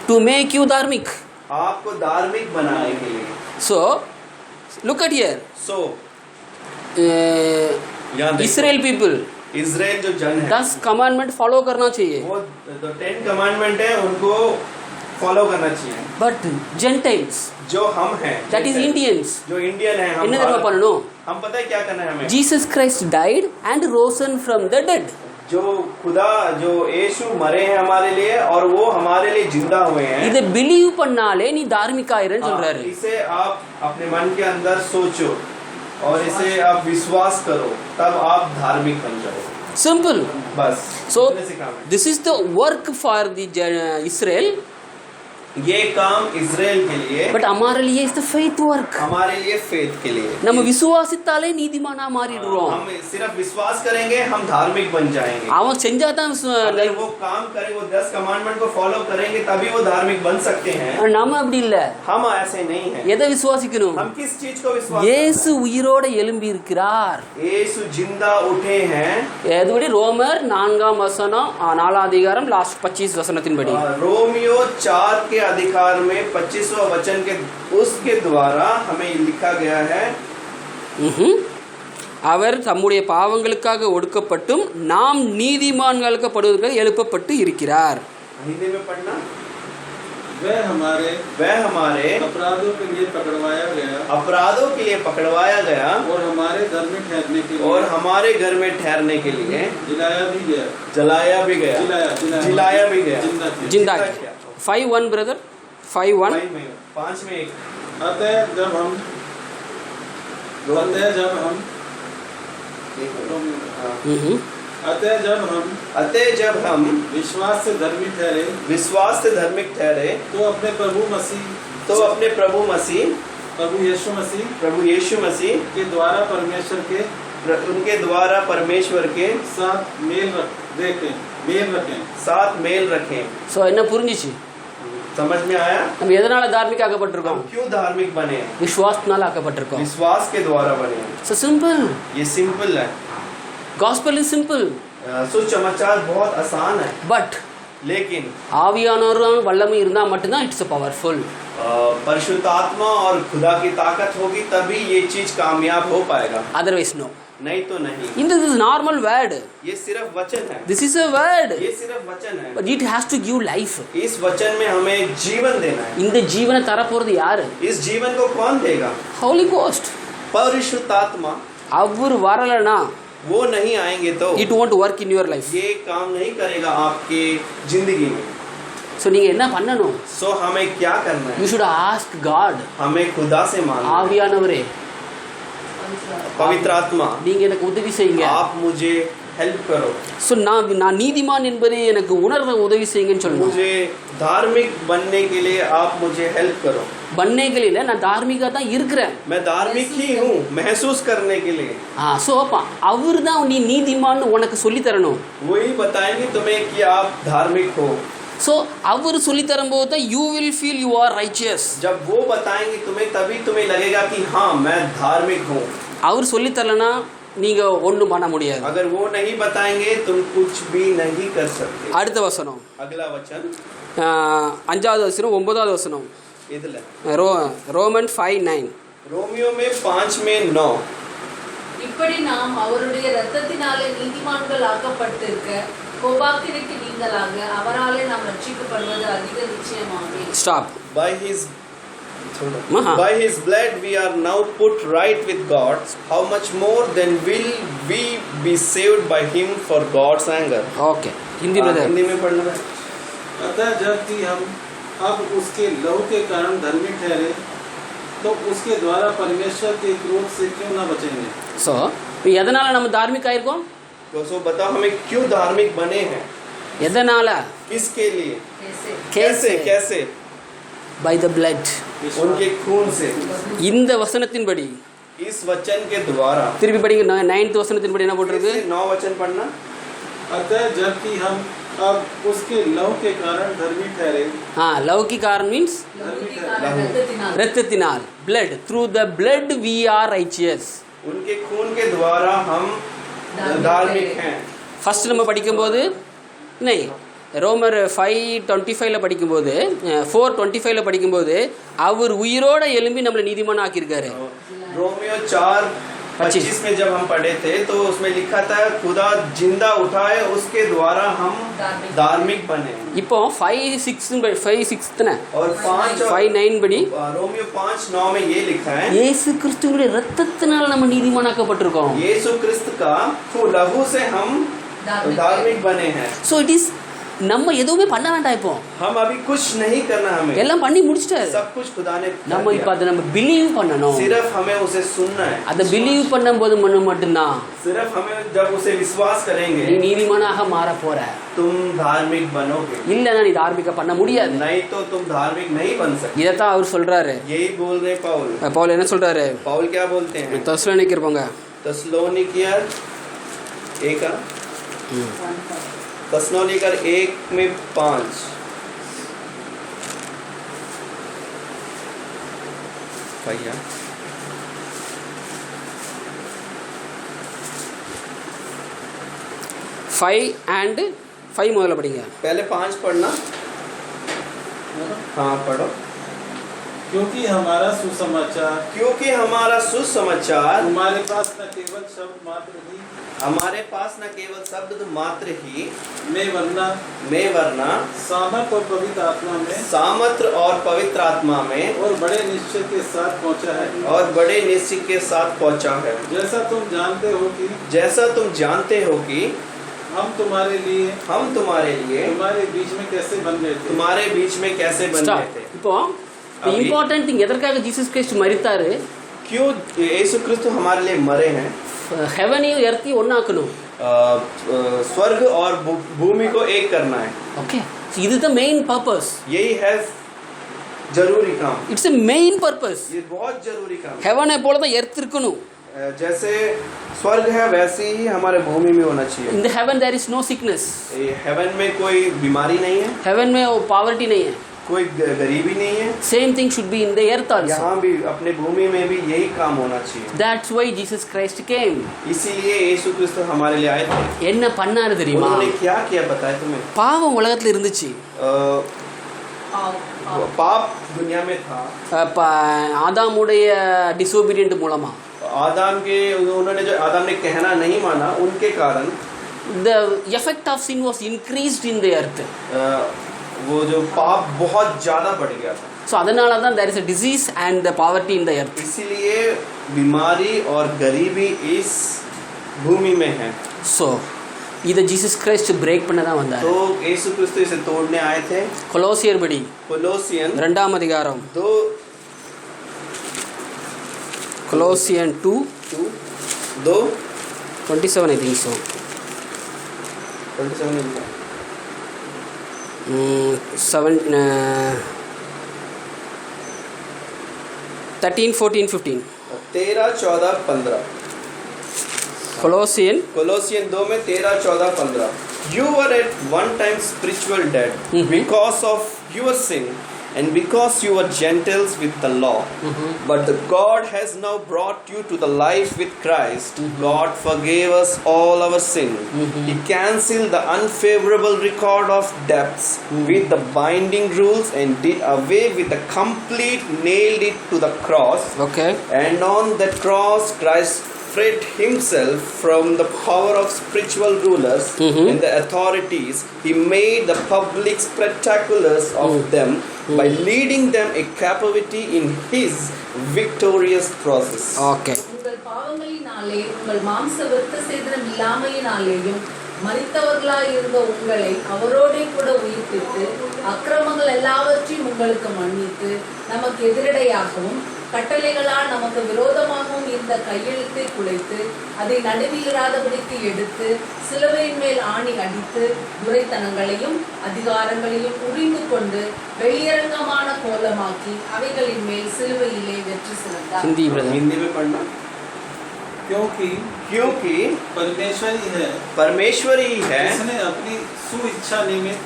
டு மேக் யூ धार्मिक. आपको धार्मिक बनाने के लिए। So look at here. So यहाँ देखो, इस्राएल पीपल इजराइल जो जन है 10 कमांडमेंट फॉलो करना चाहिए. वो तो 10 कमांडमेंट है उनको फॉलो करना चाहिए। बट जेंटाइल्स जो हम हैं दैट इज इंडियंस जो इंडियन है हम என்ன தெரியுமா பண்ணணும்? हम पता है क्या करना है हमें? Jesus Christ died and risen from the dead. जो खुदा जो यीशु मरे हैं हमारे लिए और वो हमारे लिए जिंदा हुए हैं। இதை பிலீவ் பண்ணாலே நீ தார்மிகாயிரன்னு சொல்றாரு. इसे आप अपने मन के अंदर सोचो और इसे आप विश्वास करो तब आप धार्मिक बन जाओ। सिंपल. बस So इतने से काम है। this is the work for the Israel. ये काम इजराइल के लिए பட் हमारे लिए इज द फेथ वर्क. हमारे लिए फेथ के लिए। நம்ம விசுவாசித்தாலே நீதிமானா மாறிடுறோம். हम सिर्फ विश्वास करेंगे हम धार्मिक बन जाएंगे। அவன் செஞ்சாதான் अगर वो काम करे वो 10 कमांडमेंट को फॉलो करेंगे तभी वो धार्मिक बन सकते हैं। நாம அப்படி இல்ல. हम ऐसे नहीं हैं। எதை விசுவாசிக்கணும்? हम किस चीज को विश्वास இயேசு உயிரோட எழும்பி இருக்கிறார். यीशु जिंदा उठे हैं। எதுபடி ரோமர் 4ஆம் வசனம் 4ஆம் அதிகாரம் லாஸ்ட் 25 வசனத்தின்படி. रोमियो 4 के अधिकार में 25वां वचन के उसके द्वारा हमें लिखा गया है அவர் தம்முடைய பாவங்களுக்காக ஒடுக்கப்பட்டும் நாம் நீதிமான்களுக்கு எழுப்பப்பட்டு இருக்கிறார். हिंदी में पढ़ना। वह हमारे अपराधों के लिए पकड़वाया गया और हमारे घर में ठहरने के लिए हमारे घर में ठहरने के लिए जलाया भी गया जिलाया भी गया जिंदा किया. 5:1 ब्रदर 5:1 5 में एक अतः जब हम विश्वास से धार्मिक ठहरे तो अपने प्रभु यीशु मसीह के द्वारा परमेश्वर के साथ मेल रखें। சோ என்ன புரிஞ்சிச்சு? समझ में आया? நம்ம எதனால தார்மிக ஆக்கப்பட்டிருக்கோம்? हम क्यों धार्मिक बने? விசுவாசத்தினால ஆக்கப்பட்டிருக்கோம். विश्वास के द्वारा बने। So simple. ये सिंपल है। Gospel is simple. सुसमाचार बहुत आसान है। बट लेकिन ஆவியானவரும் வல்லமை இருந்தா மட்டும்தான் இட்ஸ் பவர்ஃபுல். परिशुद्ध आत्मा और खुदा की ताकत होगी तभी ये चीज कामयाब हो पाएगा। Otherwise no. नहीं तो नहीं। This is normal word. ये सिर्फ वचन है। This is a word. ये सिर्फ वचन है। But it has to give life. इस वचन में हमें जीवन देना है। இந்த ஜீவனை தர போறது யாரு? इस जीवन को कौन देगा? Holy Ghost. परिशुद्ध आत्मा। அவர் வரலனா वो नहीं आएंगे तो it won't work in your life. ये काम नहीं करेगा आपके जिंदगी में। So நீங்க என்ன பண்ணணும்? So हमें क्या करना है? You should ask God. हमें खुदा से मांगना है। ஆவியானவரே पवित्र आत्मा நீங்க எனக்கு உதவி செய்யுங்க. आप मुझे हेल्प करो। So நான் நீதிமான் என்பதை எனக்கு உணர்ற உதவி செய்யுங்கன்னு சொல்லணும். मुझे धार्मिक बनने के लिए आप मुझे हेल्प करो। बनने के लिए நான் தார்மீகா தான் இருக்கிறேன். मैं धार्मिक ही हूँ महसूस करने के लिए। சோ அவர் தான் நீ நீதிமான்னு உனக்கு சொல்லி தரணும். वही बताएंगे तुम्हें कि आप धार्मिक हो। ஸோ அவர் சொல்லி தரும்போது தான் you will feel you are righteous. जब वो बताएंगे तुम्हें, तभी तुम्हें लगेगा कि हाँ मैं धार्मिक हूँ. அவர் சொல்லி தரலனா நீங்கள் ஒன்றும் பண்ண முடியாது. अगर वो नहीं बताएंगे तुम कुछ भी नहीं कर सकते. அடுத்த வசனம், अगला वचन 5வது வசனம் 9வது வசனம், इधर ரோமன் 5:9. रोमियो में 5 में 9. இப்படி நாம் அவருடைய இரத்தத்தினாலே நீதிமான்கள் ஆக்கப்பட்டிருக்க கோபாக்கினைக்கு நீங்களாக அவராலே நாம் ரட்சிக்கப்படுவது அதிக நிச்சயமாமே. Stop. By his blood we are now put right with God. How much more then will we be saved by him for God's anger? Okay, Hindi में हिंदी में पढ़ना है. अतः जबकि हम अब उसके लहू के कारण धर्मी ठहरे, तो उसके द्वारा परमेश्वर के क्रोध से क्यों न बचेंगे? ஸோ எதனால் நம்ம தார்மிக் ஆயிருக்கோம்? तो बताओ हमें क्यों धार्मिक बने हैं? எதனால்? किसके लिए? कैसे कैसे? By the blood. उनके खून से. இந்த வசனத்தின்படி, इस वचन के द्वारा. திருப்பி படிங்க. 9th வசனத்தின்படி என்ன போட்டிருக்கு? 9 वचन पढ़ना. अतः जबकि हम अब उसके लहू के कारण धर्मी ठहरे. हाँ, लव की कारण means रक्तத்தினால், blood. Through the blood we are righteous. उनके खून के द्वारा हम धार्मिक हैं. ஃபர்ஸ்ட் நம்ம படிக்கும்போது नहीं, ரோமர் 5:25 படிக்கும்போது 4:25 படிக்கும்போது அவர் உயிரோட எழும்பி நம்மளை நீதிமான் ஆக்கியிருக்காரு. रोमियो 4:25 में जब हम पढ़े थे तो उसमें लिखा था खुदा जिंदा उठाए, उसके द्वारा हम धार्मिक बने. இப்போ 5:6 और 5:9 படி रोमियो 5:9 में ये लिखा है இயேசு கிறிஸ்துவின் இரத்தத்தினால் நம்ம நீதிமானாக்கப்பட்டிருக்கோம். यीशु क्रिस्त का लहू से हम धार्मिक बने हैं. ஸோ இட் இஸ், நம்ம எதுவுமே பண்ண வேண்டாம். இப்போ हम अभी कुछ नहीं करना, हमें எல்லாம் பண்ணி முடிச்சிட்டாரு. सब कुछ खुदा ने நம்ம இப்போ அதை நம்ம பிலீவ் பண்ணணும். सिर्फ हमें उसे सुनना है. அதை பிலீவ் பண்ணும்போது மட்டும்தான் सिर्फ हमें जब उसे विश्वास करेंगे நீ நீதிமானாக மாற போற. तुम धार्मिक बनोगे. இல்லைன்னா நீ தார்மிக பண்ண முடியாது. नहीं तो तुम धार्मिक नहीं बन सकते. இதைத்தான் அவர் சொல்றாரு. यही बोल रहे पौल. பவுல் என்ன சொல்றாரு? पौल क्या बोलते हैं? தெசலோனிக்கர் போங்க. तस्सलोनिकियर 1:5 भैया 5 முதல்ல படிங்க. पहले 5 पढ़ना. हाँ पढ़ो. क्योंकि हमारा सुसमाचार तुम्हारे पास न केवल शब्द मात्र ही में वरना सामर्थ और पवित्र आत्मा में और बड़े निश्चय के साथ पहुंचा है. जैसा तुम जानते हो कि हम तुम्हारे लिए तुम्हारे बीच में कैसे बन गए थे. இப்போ இம்பார்ட்டன்ட் திங், எதற்காக ஜீசஸ் கிறிஸ்ட் மரித்தாரு? क्यों यीशु क्रिस्त हमारे लिए मरे हैं? ஹெவனையும் எர்த்தையும் ஒன்னாக்கணும். स्वर्ग और भूमि को एक करना है. ओके, இதுதான் மெயின் பர்பஸ். यही है जरूरी काम. It's a main purpose. ये बहुत जरूरी काम. ஹெவனை போல தான் எர்த் இருக்கணும். जैसे स्वर्ग है वैसे ही हमारे भूमि में होना चाहिए. In the heaven there is no sickness. Heaven में कोई बीमारी नहीं है. हेवन में पॉवर्टी नहीं है. कोई गरीबी नहीं है. Same thing should be in the earth also. यहाँ भी अपने भूमि में भी यही काम होना चाहिए. दैट्स व्हाई जीसस क्राइस्ट केम. इसीलिए यीशु क्रिस्त हमारे लिए आए थे. என்ன பண்ணாரு தெரியுமா? उन्होंने क्या किया बताया तुम्हें? பாவம் உலகத்துல இருந்துச்சு. पाप दुनिया में था. ஆதாமுடைய டிசோபீடியன்ட் மூலமா. उन्होंने जो आदम ने कहना नहीं माना, उनके कारण the effect of sin was increased in the earth. वो जो पाप बहुत ज्यादा बढ़ गया था. So அதனால தான் there is a disease and the poverty in the earth. इसीलिए बीमारी और गरीबी इस भूमि में है. So इधर जीसस क्राइस्ट ब्रेक பண்ண தான் வந்தார். तो यीशु क्रिस्त इसे तोड़ने आए थे. கொலோசியர் படி கொலோசியன் 2ஆம் அதிகாரம். Colossians 2:27 I think so. 27 13, 14, 15. 13, 14, 15. कोलोसियन 2 में 13, 14, 15. You were at one time spiritual dead because of your sin and because you were Gentiles with the law. But the God has now brought you to the life with Christ. God forgave us all our sin. He cancelled the unfavorable record of debts with the binding rules and did away with the complete, nailed it to the cross. Okay. And on that cross, Christ freed himself from the power of spiritual rulers and the authorities. He made the public spectaculars of them by leading them a captivity in his victorious process. Okay. உங்கள் பாவங்களினாலே உங்கள் மாம்ச விருத்த சேதனம் இல்லாமையினாலேயும் மரித்தவர்களாய் இருந்த உங்களை அவரோடே கூட உயிர்ப்பித்து அக்கிரமங்கள் எல்லாவற்றையும் உங்களுக்கு மன்னித்து நமக்கு எதிரடையாகவும் கட்டளைகளால் நமக்கு விரோதமாகவும் இருந்த கையெழுத்தை குலைத்து அதை நடுவிலிராதபடிக்கு எடுத்து சிலுவையின் மேல் ஆணி அடித்து துரைத்தனங்களையும் அதிகாரங்களையும் உரிந்து கொண்டு வெளியரங்கமான கோலமாக்கி அவைகளின் மேல் சிலுவையிலே வெற்றி சிறந்தார். हिंदी ब्रदर. हिंदी में पढ़ना. क्योंकि परमेश्वर ही है परमेश्वर ही है उसने अपनी सुइच्छा निमित्त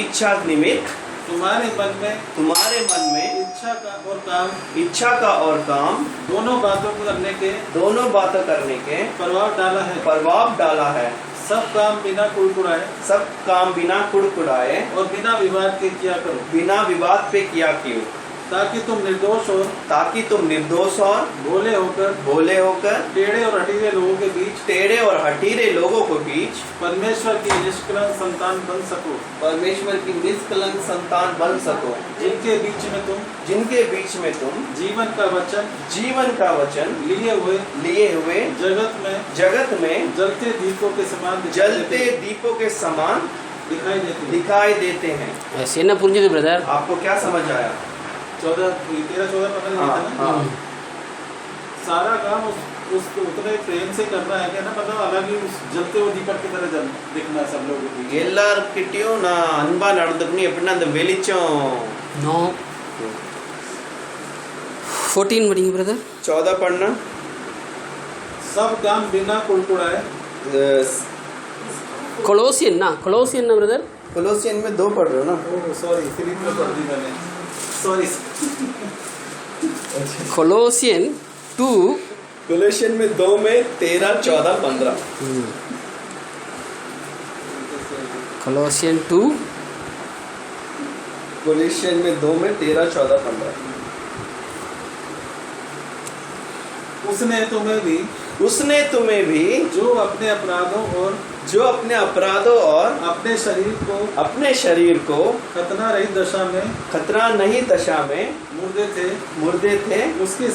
इच्छा निमित्त तुम्हारे मन में इच्छा का और काम दोनों बातों करने के प्रभाव डाला है. सब काम बिना कुड़कुड़ाए और बिना विवाद पे किया करो ताकि तुम निर्दोष और भोले होकर टेढ़े और हठीरे लोगों के बीच परमेश्वर की निष्कलंक संतान बन सको जिनके बीच में तुम जीवन का वचन लिए हुए जगत में जलते दीपों के समान दिखाई देते हैं. ऐसे ना पुंजित ब्रदर. आपको क्या समझ आया? 13-14 सारा काम उसको उतने प्रेम से करना है ना, मतलब अलग ही उस जलते हुए दीपक की तरह दिखना सब लोगों को. எல்லார்கிட்டயும் நான் அன்பா நடந்துக்கணும். எப்படின்னா அந்த வெளிச்சம். No. 14 படிங்க ब्रदर. 14 पढ़ना. सब काम बिना कुड़कुड़ाए. कोलोसियन ना ब्रदर. कोलोसियन में 2 पढ़ रहे हो ना? सॉरी, फिलिप में पढ़ दी मैंने. सॉरी. कोलोसियन 2 कोलोसियन में 2 में 13, 14, 15. कोलोसियन 2 कोलोसियन में 2 में 13, 14, 15. उसने तुम्हें भी जो अपने अपराधों और अपने शरीर को खतना नहीं दशा में मुर्दे थे उसके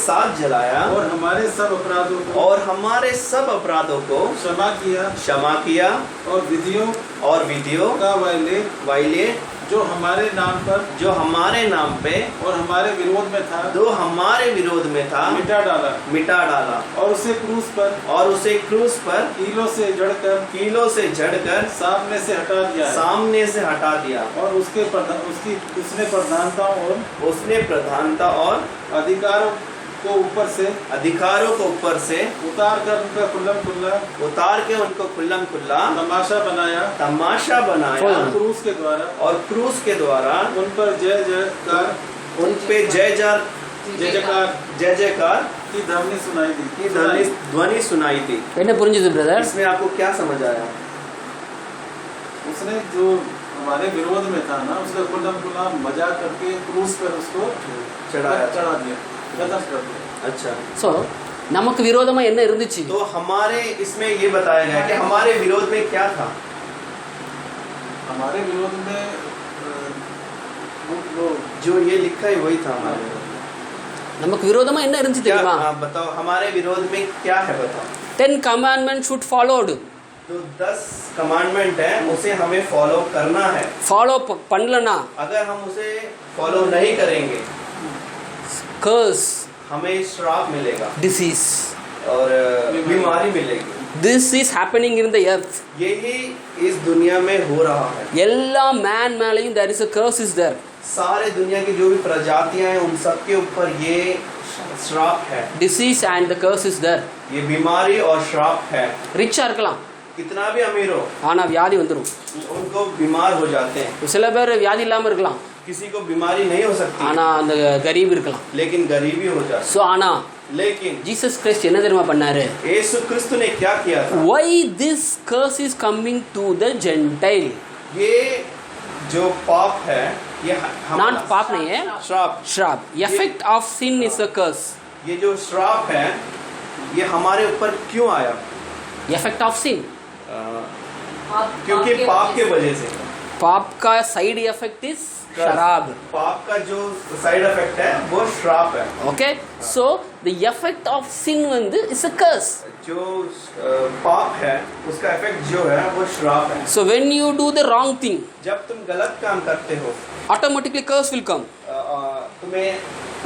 साथ जलाया और हमारे सब अपराधों को क्षमा किया और विधियों का वायलेट जो हमारे नाम पे और हमारे विरोध में था मिटा डाला और उसे क्रूस पर कीलों से जड़कर सामने से हटा दिया और उसने प्रधानता और अधिकारों को ऊपर से उतार के उनको खुल्लम खुल्ला तमाशा बनाया और क्रूस के द्वारा उन पे जय जयकार की ध्वनि सुनाई दी. என்ன புரிஞ்சுது ब्रदर? इसमें आपको क्या समझ आया? उसने जो हमारे विरोध में था ना, उसका खुल्ला मजाक करके क्रूस पर उसको चढ़ा दिया, खत्म कर दिया. अच्छा. सो நமக்கு விரோதமா என்ன இருந்துச்சு? तो हमारे इसमें ये बताया गया कि हमारे विरोध में क्या था. हमारे विरोध में वो जो ये लिखा है वही था हमारे विरोध में. நமக்கு விரோதமா என்ன இருந்துச்சு தெரியுமா? बताओ हमारे विरोध में क्या है बताओ. 10 commandments should followed. जो 10 कमांडमेंट है उसे हमें फॉलो करना है. ஃபாலோ பண்ணலனா अगर हम उसे फॉलो नहीं करेंगे कर्स, हमें श्राप मिलेगा, डिसीज और बीमारी मिलेगी. This is happening in the earth. यही इस दुनिया में हो रहा है. எல்லா man மேலையும் there is a curse is there. सारे दुनिया की जो भी प्रजातियां हैं उन सब के ऊपर ये श्राप है. Disease and the curse is there. ये बीमारी और श्राप है. ரிச்சா இருக்கலாம், कितना भी अमीर हो, ஆனால் வியாதி வந்துடும். उनको बीमार हो जाते हैं. சில பேர் வியாதி இல்லாமல் இருக்கலாம், किसी को बीमारी नहीं हो सकती, ஆனால் அந்த கரீப் இருக்கலாம். लेकिन गरीबी हो जाती. ஸோ ஆனால் लेकिन ஜீசஸ் கிரைஸ்ட் என்ன தெரியுமா பண்ணாரு? यीशु क्रिस्त ने क्या किया था? Why this curse is coming to the Gentile? ये जो पाप है, ये Not पाप नहीं है, श्राप. श्राप. Effect of sin is a curse. ये जो श्राप है, ये हमारे ऊपर क्यों आया? Effect of sin. क्योंकि पाप के वजह से. पाप का साइड इफेक्ट इज शराब. पाप का जो साइड इफेक्ट है वो श्राप है. Okay, so the effect of sin வந்து इज अ कर्स. जो पाप है उसका इफेक्ट जो है वो श्राप है. So when you do the wrong thing, जब तुम गलत काम करते हो, ऑटोमेटिकली कर्स विल कम. तुम्हें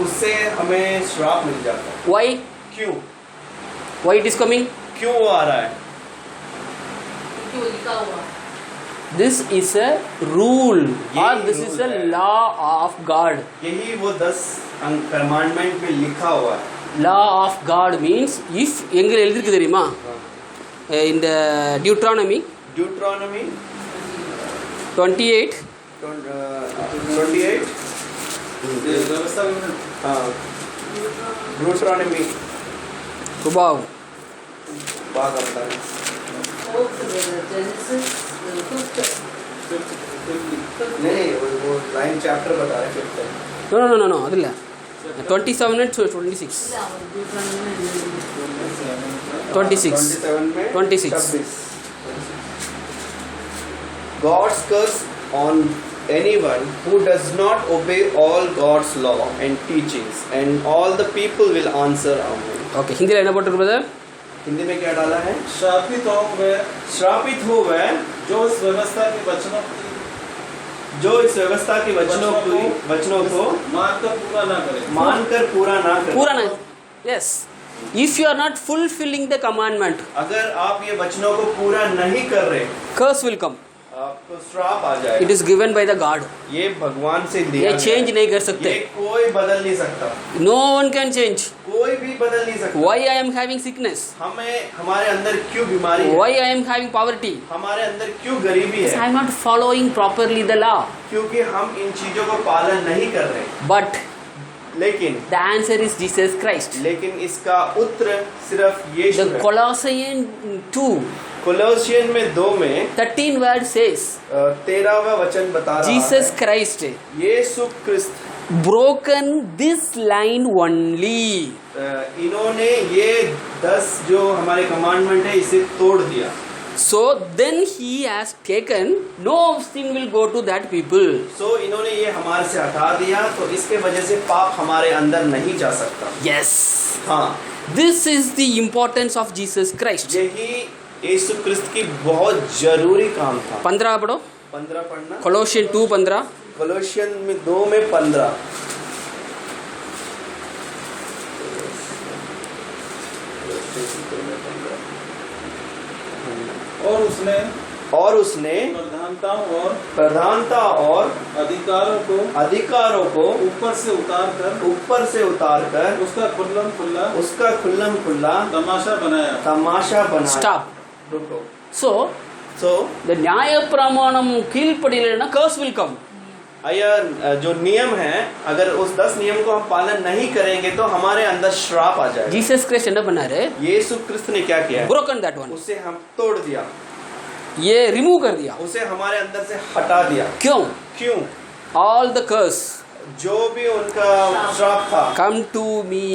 उससे हमें श्राप मिल जाता है. व्हाई? क्यों? Why it is coming? क्यों वो आ रहा है? क्यों लिखा हुआ? दिस इज अ रूल और दिस इज अ rule है. Law of God. यही वो 10 कमांडमेंट में लिखा हुआ है. Law of God means if எங்கே எழுதிருக்கு தெரியுமா? இந்த டியூட்ரானமி ड्यूट्रोनॉमी 28 28 व्यवस्था में हाँ, ड्यूट्रोनॉमी सुबाव बात आता है. जेनेसिस नहीं वो लाइन चैप्टर बता रहे हैं. நோ நோ நோ நோ அது இல்லை. 27 and 26 26 में 26. God's curse on anyone who does not obey all God's law and teachings, and all the people will answer amen. Okay, ஹிந்தியில் என்ன போட்டிருக்கு brother? हिंदी में क्या डाला है? श्रापित हो गए श्रापित हो गए जो इस व्यवस्था के वचनों जो इस व्यवस्था के वचनों को मानकर पूरा ना करे. मानकर पूरा ना करें. पूरा ना. Yes, if you are not fulfilling the commandment, अगर आप ये वचनों को पूरा नहीं कर रहे, कर्स विल कम. आपको श्राप आ जाए. It is given by the God. ये भगवान से दिया ये गया चेंज है. नहीं कर ये सकते. कोई बदल नहीं सकता. No one can change. कोई भी बदल नहीं सकता. Why I am having sickness? हमें हमारे अंदर क्यों बीमारी है? Why I am having poverty? हमारे अंदर क्यों गरीबी आई है? Am not following properly the law. क्योंकि हम इन चीजों को पालन नहीं कर रहे. बट लेकिन the answer is Jesus Christ. इसका उत्तर सिर्फ यीशु द है. कोलोसियन 2 कोलोसियन में 2 में 13 वर्ड सेज 13वां वचन बता रहा जीसस है, क्राइस्ट यीशु क्रिस्त broken this line only. इन्होंने ये 10 जो हमारे कमांडमेंट है इसे तोड़ दिया. So then he has taken, no sin will go to that people. सो इन्होंने ये हमारे से हटा दिया, तो इसके वजह से पाप हमारे अंदर नहीं जा सकता. Yes, हाँ, this is the importance of Jesus Christ. यही यीशु क्रिस्त की बहुत जरूरी काम था. 15 पढ़ो. 15 पढ़ना. Colossians 2:15. कोलोसियन में 2 में 15. और उसने प्रधानता और अधिकारों को ऊपर से उतार कर उसका खुल्लम खुल्ला तमाशा बनाया. Stop. रुको. So So the न्याय प्रमाणम கீழ்ப்படியலைன்னா curse will come. जो नियम है, अगर उस 10 नियम को हम पालन नहीं करेंगे तो हमारे अंदर श्राप आ जाएगा. Jesus Christ என்ன பண்ணாரு? यीशु क्रिस्त ने क्या किया? Broken that one. उसे हम तोड़ दिया. ये रिमूव कर दिया. उसे हमारे अंदर से हटा दिया. क्यों? क्यों? All the curse जो भी उनका श्राप था come to me.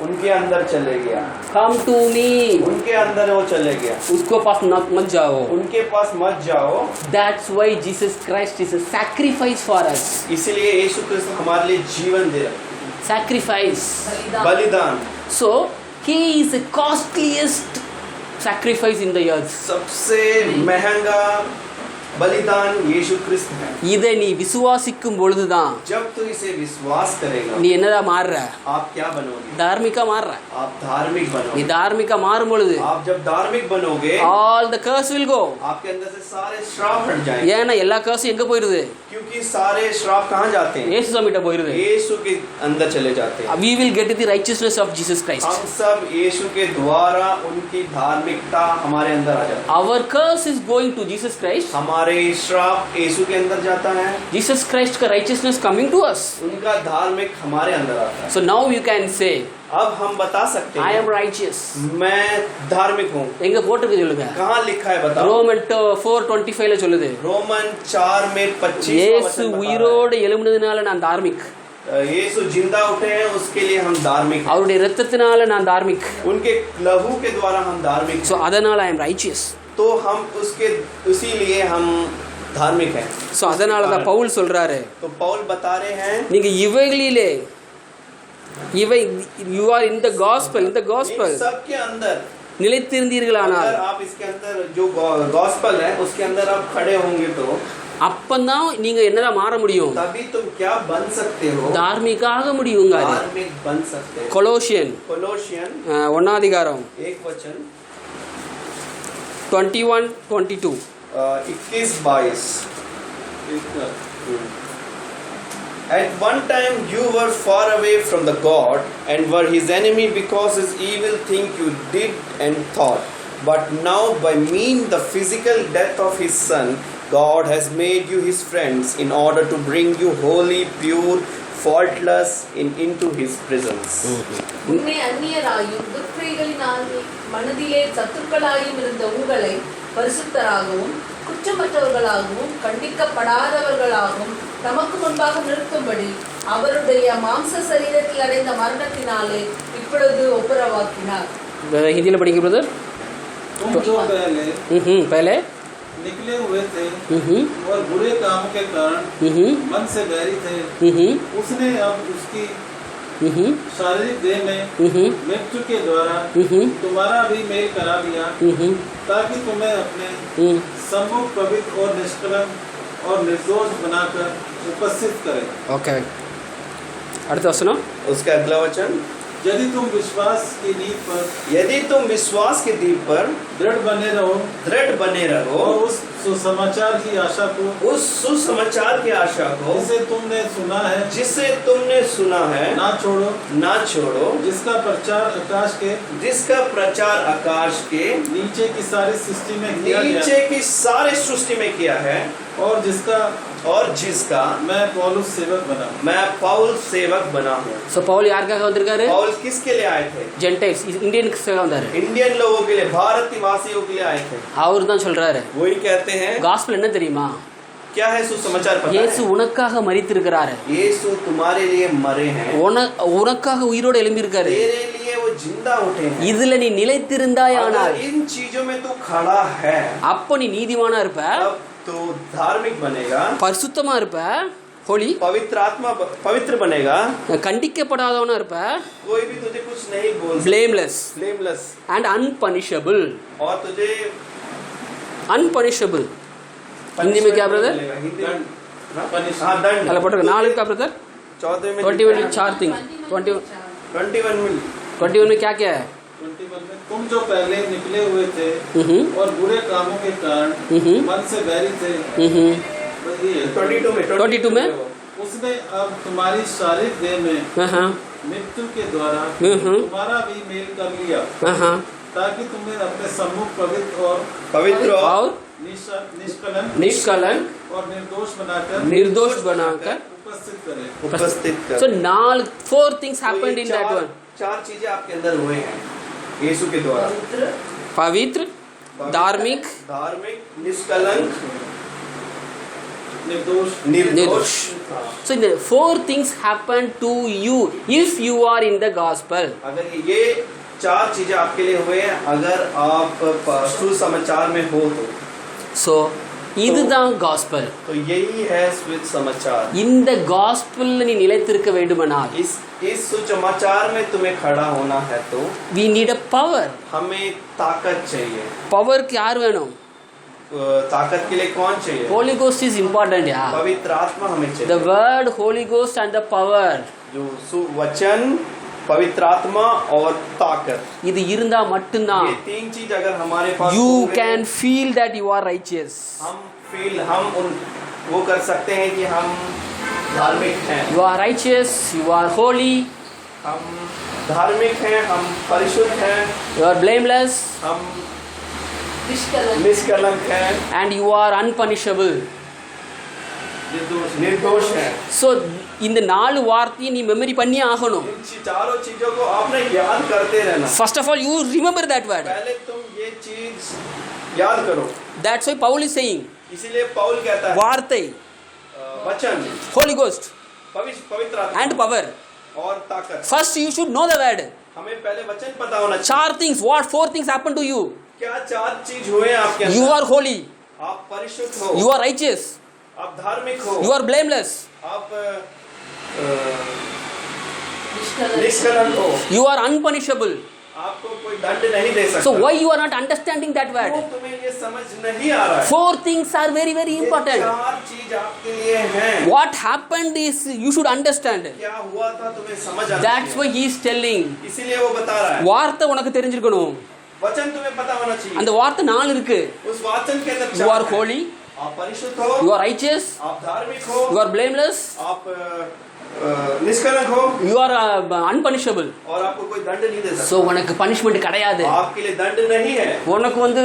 उनके अंदर चले गया. Come to me. उनके अंदर वो चले गया. उसको पास मत जाओ. उनके पास मत जाओ. That's why Jesus Christ is a sacrifice for us. इसलिए यीशु क्रिस्त हमारे लिए जीवन दे रहा है. Sacrifice. बलिदान. So he is the costliest sacrifice in the earth. सबसे महंगा बलिदान यीशु क्रिस्त है. இதை நீ விசுவாசிக்கும் பொழுதுதான் जब तू इसे विश्वास करेगा, நீ என்னடா மாறுற? आप क्या बनोगे? தார்மிகா மாறுற. आप धार्मिक நீ बनोगे. தார்மிகா மாறும் பொழுது आप जब धार्मिक बनोगे, all the curse will go. आपके अंदर से सारे श्राप हट जाएंगे. ஏன்னா எல்லா curse எங்க போயிடுது? क्योंकि क्योंकि सारे श्राप कहाँ जाते हैं? இயேசு சாமிட்ட போயிருது. यीशु के अंदर चले जाते हैं. We will get the righteousness of Jesus Christ. हम सब यीशु के द्वारा उनकी धार्मिकता हमारे अंदर आ जाती है. Our curse is going to Jesus Christ. हमारे श्राप यीशु के अंदर जाता है. Jesus Christ का righteousness coming to us. उनका धार्मिक हमारे अंदर आता है. So now you can say, अब हम बता सकते I हैं am righteous. मैं धार्मिक हूँ. எங்க போட்டுருக்கு சொல்லுங்க. कहाँ लिखा है बताओ? ரோமன் 4:25 சொல்லுது. रोमन 4 में 25 இயேசு உயிரோடு எழும்பினதுனால நான் தார்மிக். यीशु जिंदा उठे हैं उसके लिए हम धार्मिक. அவருடைய இரத்தத்தினால நான் தார்மிக். उनके लहू के द्वारा हम धार्मिक. So அதனால I am righteous. तो हम उसके इसीलिए हम धार्मिक हैं. So அதனால தான் பவுல் சொல்றாரு. तो पौल बता रहे हैं நீங்க இவைகளிலே you are in the gospel इन सब के अंदर நிலைத்திருந்தீர்களானால் अगर आप इसके अंदर जो गॉस्पेल है उसके अंदर आप खड़े होंगे तो அப்பதான் நீங்க என்னடா மாற முடியும். तभी तुम क्या बन सकते हो? தார்மீகாக முடியுங்க. धार्मिक बन सकते हो. கொலோசியன் कोलोशियन 1 அதிகாரம் 1 वचन 21-22. 21-22. At one time you were far away from the God and were his enemy because his evil thing you did and thought. But now by mean the physical death of his son, God has made you his friends in order to bring you holy, pure, faultless into his presence. உன்னை அந்நியராயும் துர்க்கிரைகளினால் மனதிலே சத்துருக்களாயும் இருந்த உங்களை பரிசுத்தராகவும் குற்றமற்றவர்களாகவும் கண்டிக்கப்படாதவர்களாகவும் நமக்கு முன்பாக நிறுத்தும்படி அவருடைய மாம்ச சரீரத்தில் அடைந்த மரணத்தினாலே இப்பொழுது ஒப்புரவாக்கினார். हिंदी में पढ़ेंगे ब्रदर. तुम जो पहले निकले हुए थे और बुरे काम के कारण मन से बैरी थे, उसने अब उसकी शारीरिक देह में मृत्यु के द्वारा तुम्हारा भी मेल करा दिया, ताकि तुम्हें अपने सम्मुख पवित्र और निष्कलंक और निर्दोष बनाकर उपस्थित करे. ओके. அடுத்த வசனம். उसका अगला वचन, यदि तुम विश्वास की नींव पर दृढ़ बने रहो और उस सुसमाचार की आशा को जिसे तुमने सुना है ना छोड़ो जिसका प्रचार आकाश के नीचे की सारी सृष्टि में किया है और जिसका मैं पौलुस सेवक बना हूँ. सो पौल யாருக்காக வந்திருக்காரு? पौल किसके लिए आए थे? ஜென்டைல்ஸ் இந்தியன்ஸ்க்காக வந்தாரு. इंडियन लोगों के लिए, भारतवासियों के लिए आए थे. அவர் தான் சொல்றாரு. वही कहते हैं. காஸ்பல் என்ன தெரியுமா? क्या है सुसमाचार पता है? இயேசு உனக்காக மரித்திருக்கிறாரு. यीशु तुम्हारे लिए मरे हैं. உனக்காக உயிரோடு எழும்பி இருக்காரு. तेरे लिए वो जिंदा उठे हैं. இதுல நீ நிலைத்திருந்தாயானால் इन चीजों में तू खड़ा है, அப்ப நீ நீதிமானா இருப்ப, तब तो धार्मिक बनेगा, பரிசுத்தமா இருப்ப, होली पवित्र बनेगा, கண்டிக்கப்படாதவனா இருப்ப, कोई भी तुझे कुछ नहीं बोल, blameless and unpunishable. और तुझे unpunishable हिंदी में क्या ब्रदर? हाँ दंड. अल्लाह पढ़ो 4 का ब्रदर 14 में 21 में 4 थिंग 21 में क्या क्या है? 21 में तुम जो पहले निकले हुए थे और बुरे कामों के कारण मन से बैरी थे, 22 में उसने अब तुम्हारी शारीरिक देह में मृत्यु के द्वारा तुम्हारा भी मेल कर लिया, ताकि तुम्हें अपने सम्मुख पवित्र और निष्कलंक और निर्दोष बनाकर उपस्थित करे. So 4 things happened in that one. 4 चीजें आपके अंदर हुए हैं यीशु के द्वारा. पवित्र, धार्मिक, निष्कलंक, निर्दोष. So 4 things happen to you if you are in the gospel. अगर ये 4 चीजें आपके लिए हुए हैं अगर आप सुसमाचार में हो तो. So இதுதான் gospel. तो यही है सुसमाचार. இந்த gospel நீ நிலைத்திருக்க வேண்டுமானால் इस सुसमाचार में तुम्हें खड़ा होना है तो we need a power. हमें ताकत चाहिए. power यार வேணும்? ताकत के लिए कौन चाहिए? Holy Ghost is important यार. पवित्र आत्मा हमें चाहिए. The word, Holy Ghost and the power. जो वचन, पवित्र आत्मा और ताकत. இது இருந்தா மட்டும்தான் ये 3 चीज अगर हमारे पास you can feel that you are righteous. हम वो कर सकते हैं कि हम धार्मिक हैं, you are righteous, you are holy, हम धार्मिक हैं, हम परिशुद्ध हैं, you are blameless, हम निष्कलंक निष्कलंक हैं, and you are unpunishable. निर्दोष हैं। So இந்த நாலு வார்த்தையை நீ மெமரி பண்ணி ஆகணும். इन चारों चीजों को आपने याद करते रहना। First of all, you remember that word. पहले तुम ये चीज याद करो। That's why Paul is saying, इसीलिए पौल कहता है வார்த்தை, वचन, Holy Ghost पवित्र आत्मा and power. और ताकत। First you should know the word. हमें पहले वचन पता होना चाहिए। Four things, what four things happen to you? क्या चार चीज हुए आपके अंदर? You are holy, आप परिशुद्ध हो, you are righteous, आप धार्मिक हो, you are blameless, आप निष्कलंक निष्कलंक हो, you are unpunishable. आपको कोई दंड नहीं दे सकता। So why you are not understanding that क्यों word? तुम्हें ये समझ नहीं आ रहा है? Four things are very very ये important. चार चीज आपके लिए हैं। What happened is you should understand. क्या हुआ था तुम्हें समझ आना That's why चाहिए। he is telling. इसीलिए वो बता रहा है। வார்த்தை உனக்கு தெரிஞ்சிருக்கணும். वचन तुम्हें पता होना चाहिए। அந்த வார்த்தை நாலு இருக்கு. उस वचन के अंदर You चार are हैं। holy, आप परिशुद्ध हो, you are righteous, आप धार्मिक हो, you are blameless, आप निष्कलंक हो you are unpunishable. और आपको कोई दंड नहीं दे सकता। So உனக்கு punishment கிடையாது. आपके लिए दंड नहीं है। உனக்கு வந்து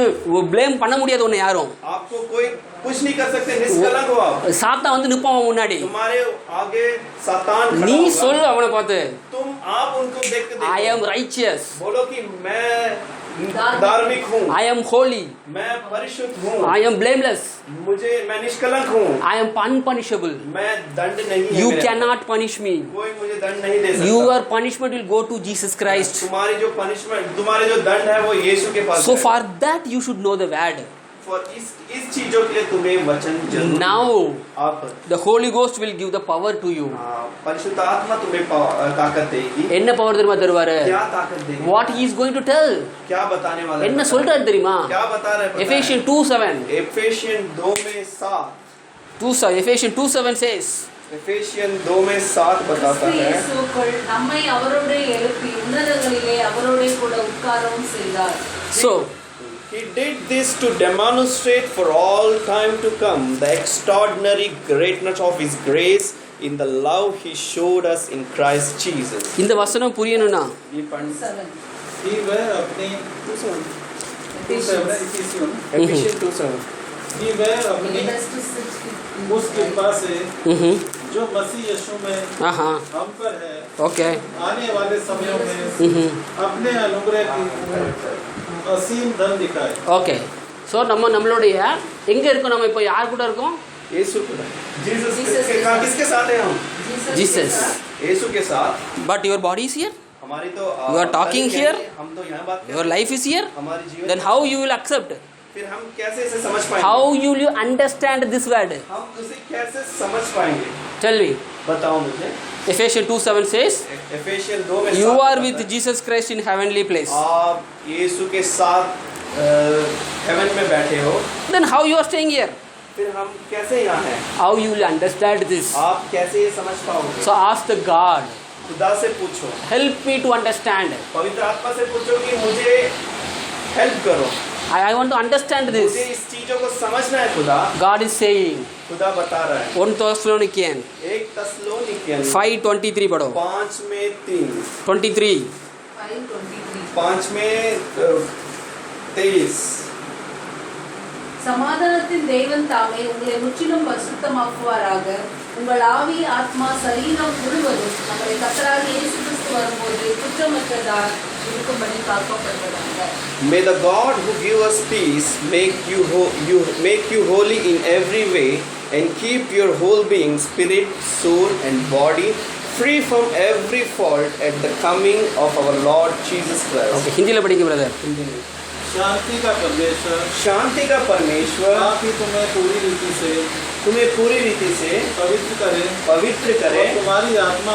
blame பண்ண முடியாது உன்னை யாரும். आपको कोई कुछ नहीं कर सकते। निष्कलंक हो आप। சாத்தான் வந்து நிப்பான் உன் முன்னாடி. तुम्हारे आगे सातान खड़ा நீ होगा। சொல்லு அவனை பார்த்து, तुम आप उनको देख के I am देखो। righteous, बोलो कि मैं धार्मिक हूँ, I am holy, मैं परिशुद्ध हूँ, I am blameless, मैं निष्कलंक हूँ, I am unpunishable. मैं दंड नहीं है You मेरे cannot punish me. कोई मुझे दंड नहीं दे सकता। Your punishment will go to Jesus Christ. तुम्हारी जो पनिशमेंट, तुम्हारे जो दंड है वो यीशु के पास So है। for that you should know the word. For इस चीजों के लिए तुम्हें वचन जरूर। Now आप the Holy Ghost will give the power to you. परिशुद्ध आत्मा तुम्हें ताकत देगी। என்ன பவர் தெரியுமா தருவாரு? क्या ताकत देगी? What he is going to tell? क्या बताने वाला है? என்ன சொல்றாரு தெரியுமா? क्या बता रहे हैं? Ephesians 2:7. एफेशियन 2 में 7 Ephesians 2:7 says, एफेशियन 2 में 7 बताता है। இயேசுக்குள் நம்மை அவரோடே எழுப்பி உன்னதங்களிலே அவரோடே கூட உட்காரவும் செய்தார். so He did this to demonstrate for all time to come the extraordinary greatness of His grace in the love He showed us in Christ Jesus. இந்த வசனம் புரியணும்னா ये पढ़ 7. कि वह अपनी एफिशिएंट 2:7 कि वह अपनी उस कृपा से जो मसीह यीशु में ஆஹா हम पर है ஓகே आने वाले समयों में अपने अनुग्रह की असीम धन दिखाए। ஓகே ஸோ நம்மளுடைய எங்கே இருக்கோம்? நம்ம இப்போ யார் கூட இருக்கோம்? यीशु जीसस Jesus किसके साथ हैं हम? जीसस. यीशु के साथ। But your body is here, हमारी तो You are talking शरीर here? है, हम तो यहाँ बात कर your life is here, हमारी जीवन। then how you will accept? फिर हम कैसे इसे समझ पाएंगे? How will you understand this word? हम उसे कैसे समझ पाएंगे? Tell me. बताओ मुझे। Ephesians 2:7 says, एफेशियन 2 में you 7 are बताता with है। Jesus Christ in heavenly place. आप यीशु के साथ हेवन में बैठे हो। Then how you are staying here? फिर हम कैसे यहाँ हैं? How you will understand this? आप कैसे ये समझ पाओगे? So ask the God, खुदा से पूछो, help me to understand. पवित्र आत्मा से पूछो कि मुझे हेल्प करो, I want to understand मुझे this. इस चीजों को समझना है। खुदा God is saying, खुदा बता रहा है। 1 Thessalonians 1 तस्सलोनिकियन 5:23 पढ़ो. 5 में 3 23. 5:23. 5 में 23 சமாதானத்தின் தேவன் தாமே உங்களை முற்றிலும் பரிசுத்தமாக்குவாராக. உங்கள் ஆவி, ஆத்மா, சரீரம் முழுவதும் நம்முடைய கர்த்தராகிய இயேசு கிறிஸ்து வரும்போது குற்றமற்றதாய் இருக்கும்படி காக்கப்படுவதாக. May the God who give us peace make you holy in every way and keep your whole being, spirit, soul and body free from every fault at the coming of our Lord Jesus Christ. Okay, Hindi में पढ़ेंगे brother. शांति का परमेश्वर शांति का परमेश्वर आप ही तुम्हें पूरी रीति से पवित्र करे और तुम्हारी आत्मा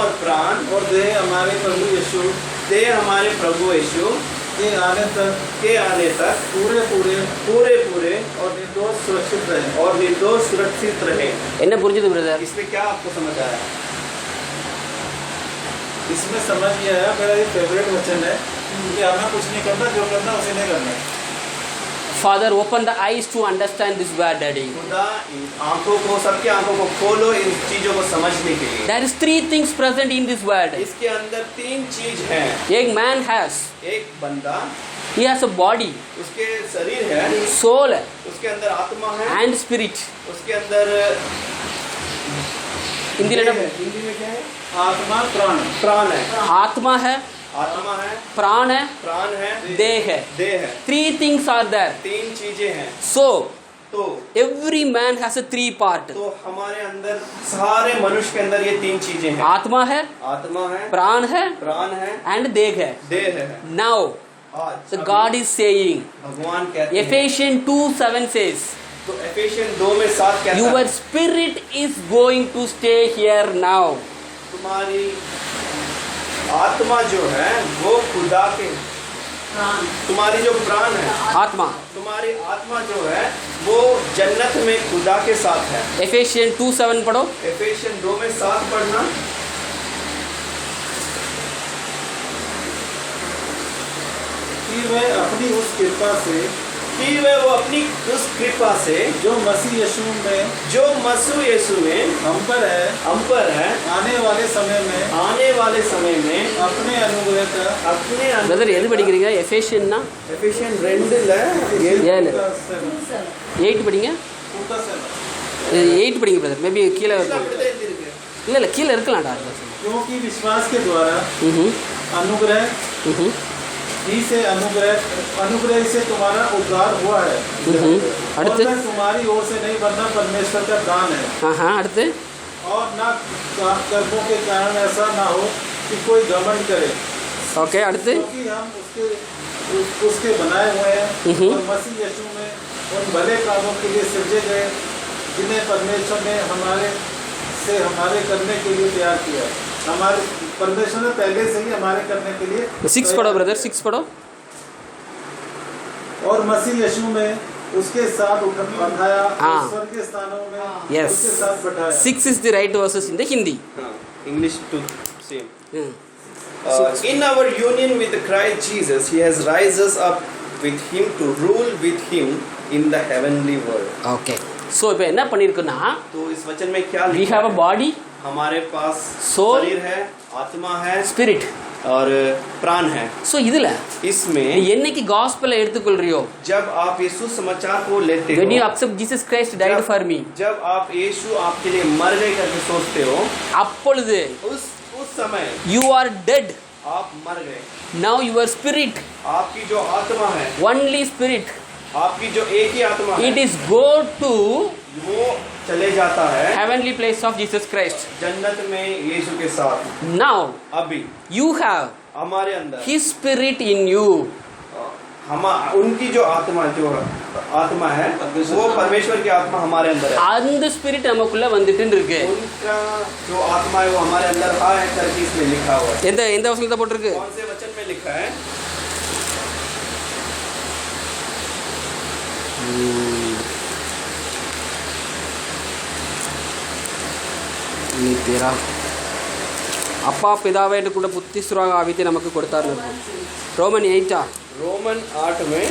और प्राण और देह हमारे प्रभु यीशु के आने तक पूरे और निर्दोष सुरक्षित रहे। என்ன புரிஞ்சது ब्रदर? इसमें क्या आपको समझ आया? इसमें समझ गया है। मेरा ये फेवरेट वचन है कि हमें कुछ नहीं करना, जो करना उसे नहीं करना। Father, open the eyes to understand this word, Daddy. खुदा इन आंखों को, सबकी आंखों को खोलो इन चीजों को समझने के लिए। There is 3 things present in this word. इसके अंदर 3 चीज हैं। एक man has, एक बंदा, he has a body, उसके शरीर है, soul है, उसके अंदर आत्मा है, and spirit. उसके अंदर हिंदी देह लेना, है। हिंदी में क्या है? आत्मा प्राण। प्राण है, आत्मा है, आत्मा है, प्राण है, प्राण है, देह है. देह है। 3 things are there. 3 चीजें हैं। So, तो every man has a 3 part. तो हमारे अंदर, सारे मनुष्य के अंदर ये 3 चीजें हैं। आत्मा है, आत्मा है, प्राण है, प्राण है, and देह है. देह है। Now, आज the God is saying, भगवान कहते हैं, Ephesians 2:7 says, तो एफेसियन 2:7 कहता your है, spirit is going to stay here now. तुम्हारी आत्मा जो है वो खुदा के, तुम्हारी जो प्राण है, आत्मा. तुम्हारी आत्मा जो है वो जन्नत में खुदा के साथ है। Ephesians 2:7 पढ़ो. एफेसियन 2:7 पढ़ना। कि वह अपनी उस कृपा से, कि वे वो अपनी उस कृपा से जो मसीह यीशु में, जो मसीह यीशु में हम पर है, हम पर है, आने वाले समय में आने वाले समय में अपने अनुग्रह का अपने பிரதர் எது படிக்கிறீங்க? எஃபேஷியன்னா एफेसियन 2 7 8 படிங்க. 8 படிங்க பிரதர். மேபி கீழே இல்லை இல்லை கீழே இருக்கலாம்டா. क्योंकि विश्वास के द्वारा ம் अनुग्रह ம் ही से अनुग्रह से तुम्हारा उद्धार हुआ है। और அடுத்து न तुम्हारी ओर से नहीं वरना परमेश्वर का दान है। அடுத்து और न कर्मों के कारण ऐसा ना हो कि कोई घमंड करे, ஓகே அடுத்து क्योंकि हम उसके बनाए हुए हैं और मसीह यीशु में उन भले कामों के लिए सृजे गए जिन्हें परमेश्वर ने हमारे करने के लिए तैयार किया है। हमारे परमेश्वर ने पहले से ही हमारे करने के लिए 6 पढ़ो ब्रदर. 6 पढ़ो. और मसीह यीशु में उसके साथ उठाया हाँ. और स्वर्ग के स्थानों में Yes. उसके साथ बैठाया। 6 is the right verses in the Hindi. English too same. ம். In our union with Christ Jesus, He has raised us up with Him to rule with Him in the heavenly world. Okay. So இப்போ என்ன பண்ணியிருக்குன்னா, तो इस वचन में क्या we लिखा have a है? body, हमारे पास Soul, शरीर है, आत्मा है spirit. और प्राण है। ஸோ இதில் इसमें நீ என்னைக்கு காஸ்பலை எடுத்துக்கொள்றியோ, जब आप यीशु समाचार को लेते when you हो, accept Jesus Christ died for me, जब आप यीशु आपके लिए मर गए करके सोचते हो, அப்பொழுது उस समय you are dead. आप मर गए। Now your spirit, आपकी जो आत्मा है, only spirit, आपकी जो एक ही आत्मा है, it is go to वो चले जाता है heavenly place of Jesus Christ. जन्नत में यीशु के साथ। Now अभी you have हमारे अंदर his spirit in you. हम उनकी जो आत्मा है वो परमेश्वर की आत्मा हमारे अंदर है। அந்த ஸ்பிரிட் நமக்குள்ள வந்துட்டு இருக்கு. उनका जो आत्मा है वो हमारे अंदर है करके इसमें लिखा हुआ है। எந்த எந்த வசனத்தை போட்டிருக்கு? कौन से वचन में लिखा है? நீ பேரா அப்பா பிதாவே என்று கூட புத்திசுராக ஆவித்தை நமக்கு கொடுத்தார். ரோமன் 8 रोमन 8 में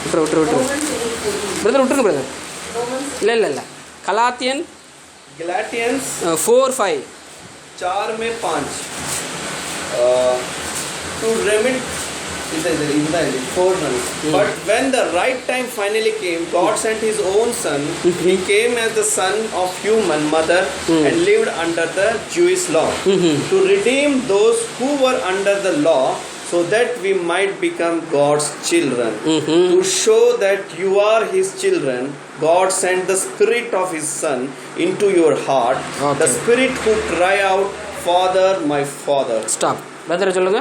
விட்டுரு பிரதர் விட்டுருங்க பிரதர். இல்லை கலாத்தியன் गलाटियंस 4:5 4 में 5 to remit but when the right time finally came, God sent His own Son. He came as the son of human mother and lived under the Jewish law to redeem those who were under the law, so that we might become God's children. To show that you are His children, God sent the Spirit of His Son into your heart, the Spirit who cry out, Father, my Father. Stop brother சொல்லுங்க.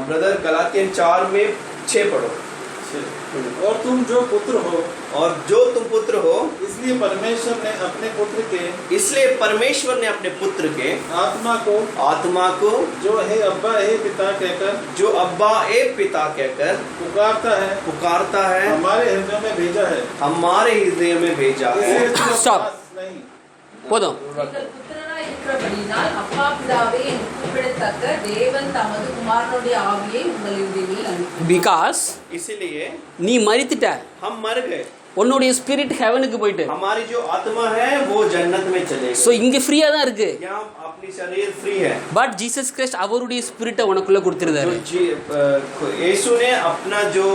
Brother गलातियन 4 में 6 पढ़ो। और तुम जो पुत्र हो, और जो तुम पुत्र हो, इसलिए परमेश्वर ने अपने पुत्र के आत्मा को जो हे अब्बा हे पिता कहकर पुकारता है हमारे हृदय में भेजा है। ஸ்டாப் नहीं போதும். நீங்கள் புத்திரராய் இருக்கிறபடினால் அப்பா பிதாவே என்று கூப்பிடத்தக்க தேவன் தமது குமாரனுடைய ஆவியை உங்கள் இதயங்களில் அனுப்பினார். பிகாஸ் इसीलिए நீ மரித்துட்ட, हम मर गए, உன்னுடைய ஸ்பிரிட் ஹெவனுக்கு போயிட்டு. हमारी जो आत्मा है वो जन्नत में चले ஸோ गई। இங்க ஃப்ரீயா தான் இருக்கு. यहाँ अपनी शरीर फ्री है, பட் ஜீசஸ் கிரைஸ்ட் அவருடைய ஸ்பிரிட்டை உனக்குள்ள கொடுத்துருந்தாரு. यीशु ने अपना जो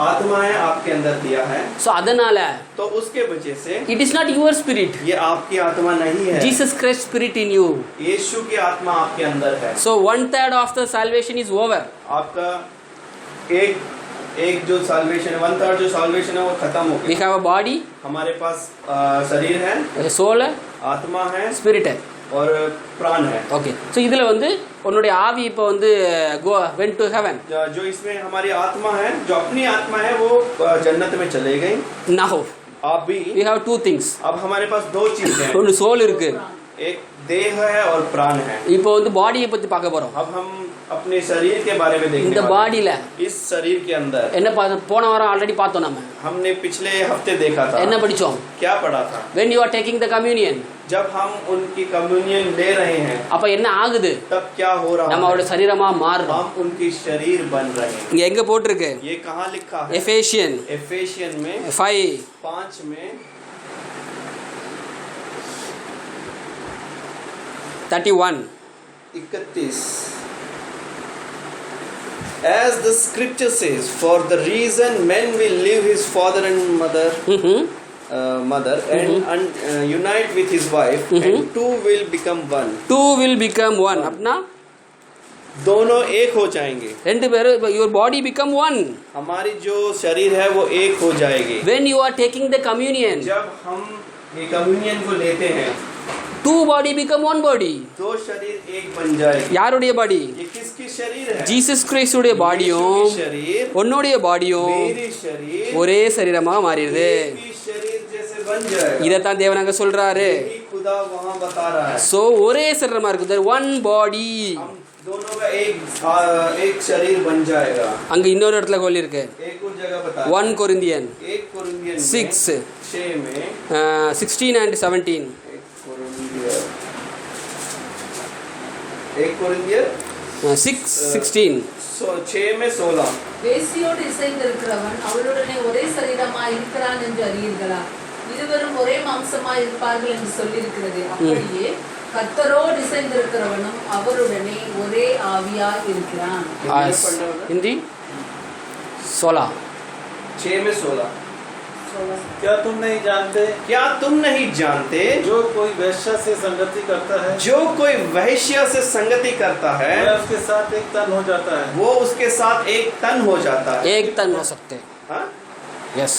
आत्मा है आपके अंदर दिया है, ஸோ அதனால तो उसके वजह से it is not your spirit, ये आपकी आत्मा नहीं है, Jesus Christ spirit in you. यीशु की आत्मा आपके अंदर है। So 1/3 of the salvation is over. आपका एक जो साल्वेशन है, 1/3 जो साल्वेशन है वो खत्म हो வி गया। ஹேவ் அ பாடி, हमारे पास शरीर है, சோல், आत्मा है ஸ்பிரிட். और प्राण है। ஓகே. ஸோ இதுல வந்து உன்னுடைய ஆவி இப்போ வந்து வென்ட் டு ஹெவன். जो इसमें हमारी आत्मा है, जो अपनी आत्मा है वो जन्नत में चले गई। நவ் आप भी வி ஹேவ் டூ திங்ஸ். अब हमारे पास दो चीजें हैं, ஒன்று சோல் இருக்கு, एक देह है और प्राण है। இப்போ வந்து பாடியை பத்தி பார்க்க போறோம். अब हम अपने शरीर के बारे में देखने இந்த वाले हैं। பாடியில इस शरीर के अंदर என்ன போன வாரம் ஆல்ரெடி பார்த்தோம். நம்ம हमने पिछले हफ्ते देखा था, என்ன படிச்சோம்? क्या पढ़ा था? when you are taking the communion, जब हम उनकी कम्युनियन ले रहे हैं அப்ப என்ன ஆகுது? तब क्या हो रहा நம்ம है? அவருடைய சரீரமா மாறுறோம். हम उनकी शरीर बन रहे हैं। இங்க எங்க போட்டிருக்கு? ये कहाँ लिखा है? எபேசியன் एफेसियन में 5 में 31. 31 As the scripture says, for the reason man will leave his father and mother and unite with his wife, and two will become one. two will become one. अपना दोनों एक हो जाएंगे। ரெண்டு பேரும் your body become one हमारी जो शरीर है वो एक हो जाएगी when you are taking the communion. जब हम ये कम्युनियन को लेते हैं। two body become one body. दो शरीर एक बन जाएगी। யாருடைய பாடி? ये किसकी शरीर है? ஜீசஸ் கிரைஸ்ட் உடைய பாடியும் यीशु की शरीर, உன்னுடைய பாடியும் मेरी शरीर ஒரே சரீரமா மாறிடுது. एक ही शरीर जैसे बन जाएगा। இதத்தான் தேவன் அங்க சொல்றாரு. यही खुदा वहाँ बता रहा है। சோ ஒரே சரீரமா இருக்குது, one body. हम दोनों का एक शरीर बन जाएगा। அங்க இன்னொரு இடத்துல கோல் இருக்கு, एक और जगह बता 1 கொரிந்தியன் 1 कोरिन्थियन 6 6 में 16 and 17. 1 कोरिन्थियन 6:16. 6 में 16 வேசியோடு இசைந்திருக்கிறவன் அவளுடனே ஒரே சரீரமாய் இருக்கிறான் என்று அறியீர்களா? இருவரும் ஒரே மாம்சமாய் இருப்பார்கள் என்று சொல்லியிருக்கிறது. அப்படியே கர்த்தரோடு இசைந்திருக்கிறவனும் அவருடனே ஒரே ஆவியாய் இருக்கிறான். हिंदी 16. 6 में 16 क्या तुम नहीं जानते? क्या तुम नहीं जानते? जो कोई वैश्या से संगति करता है, जो कोई वैश्य से संगति करता है वह उसके साथ एक तन हो जाता है। वो उसके साथ एक तन हो जाता है। एक तन हो सकते हैं. हाँ? यस.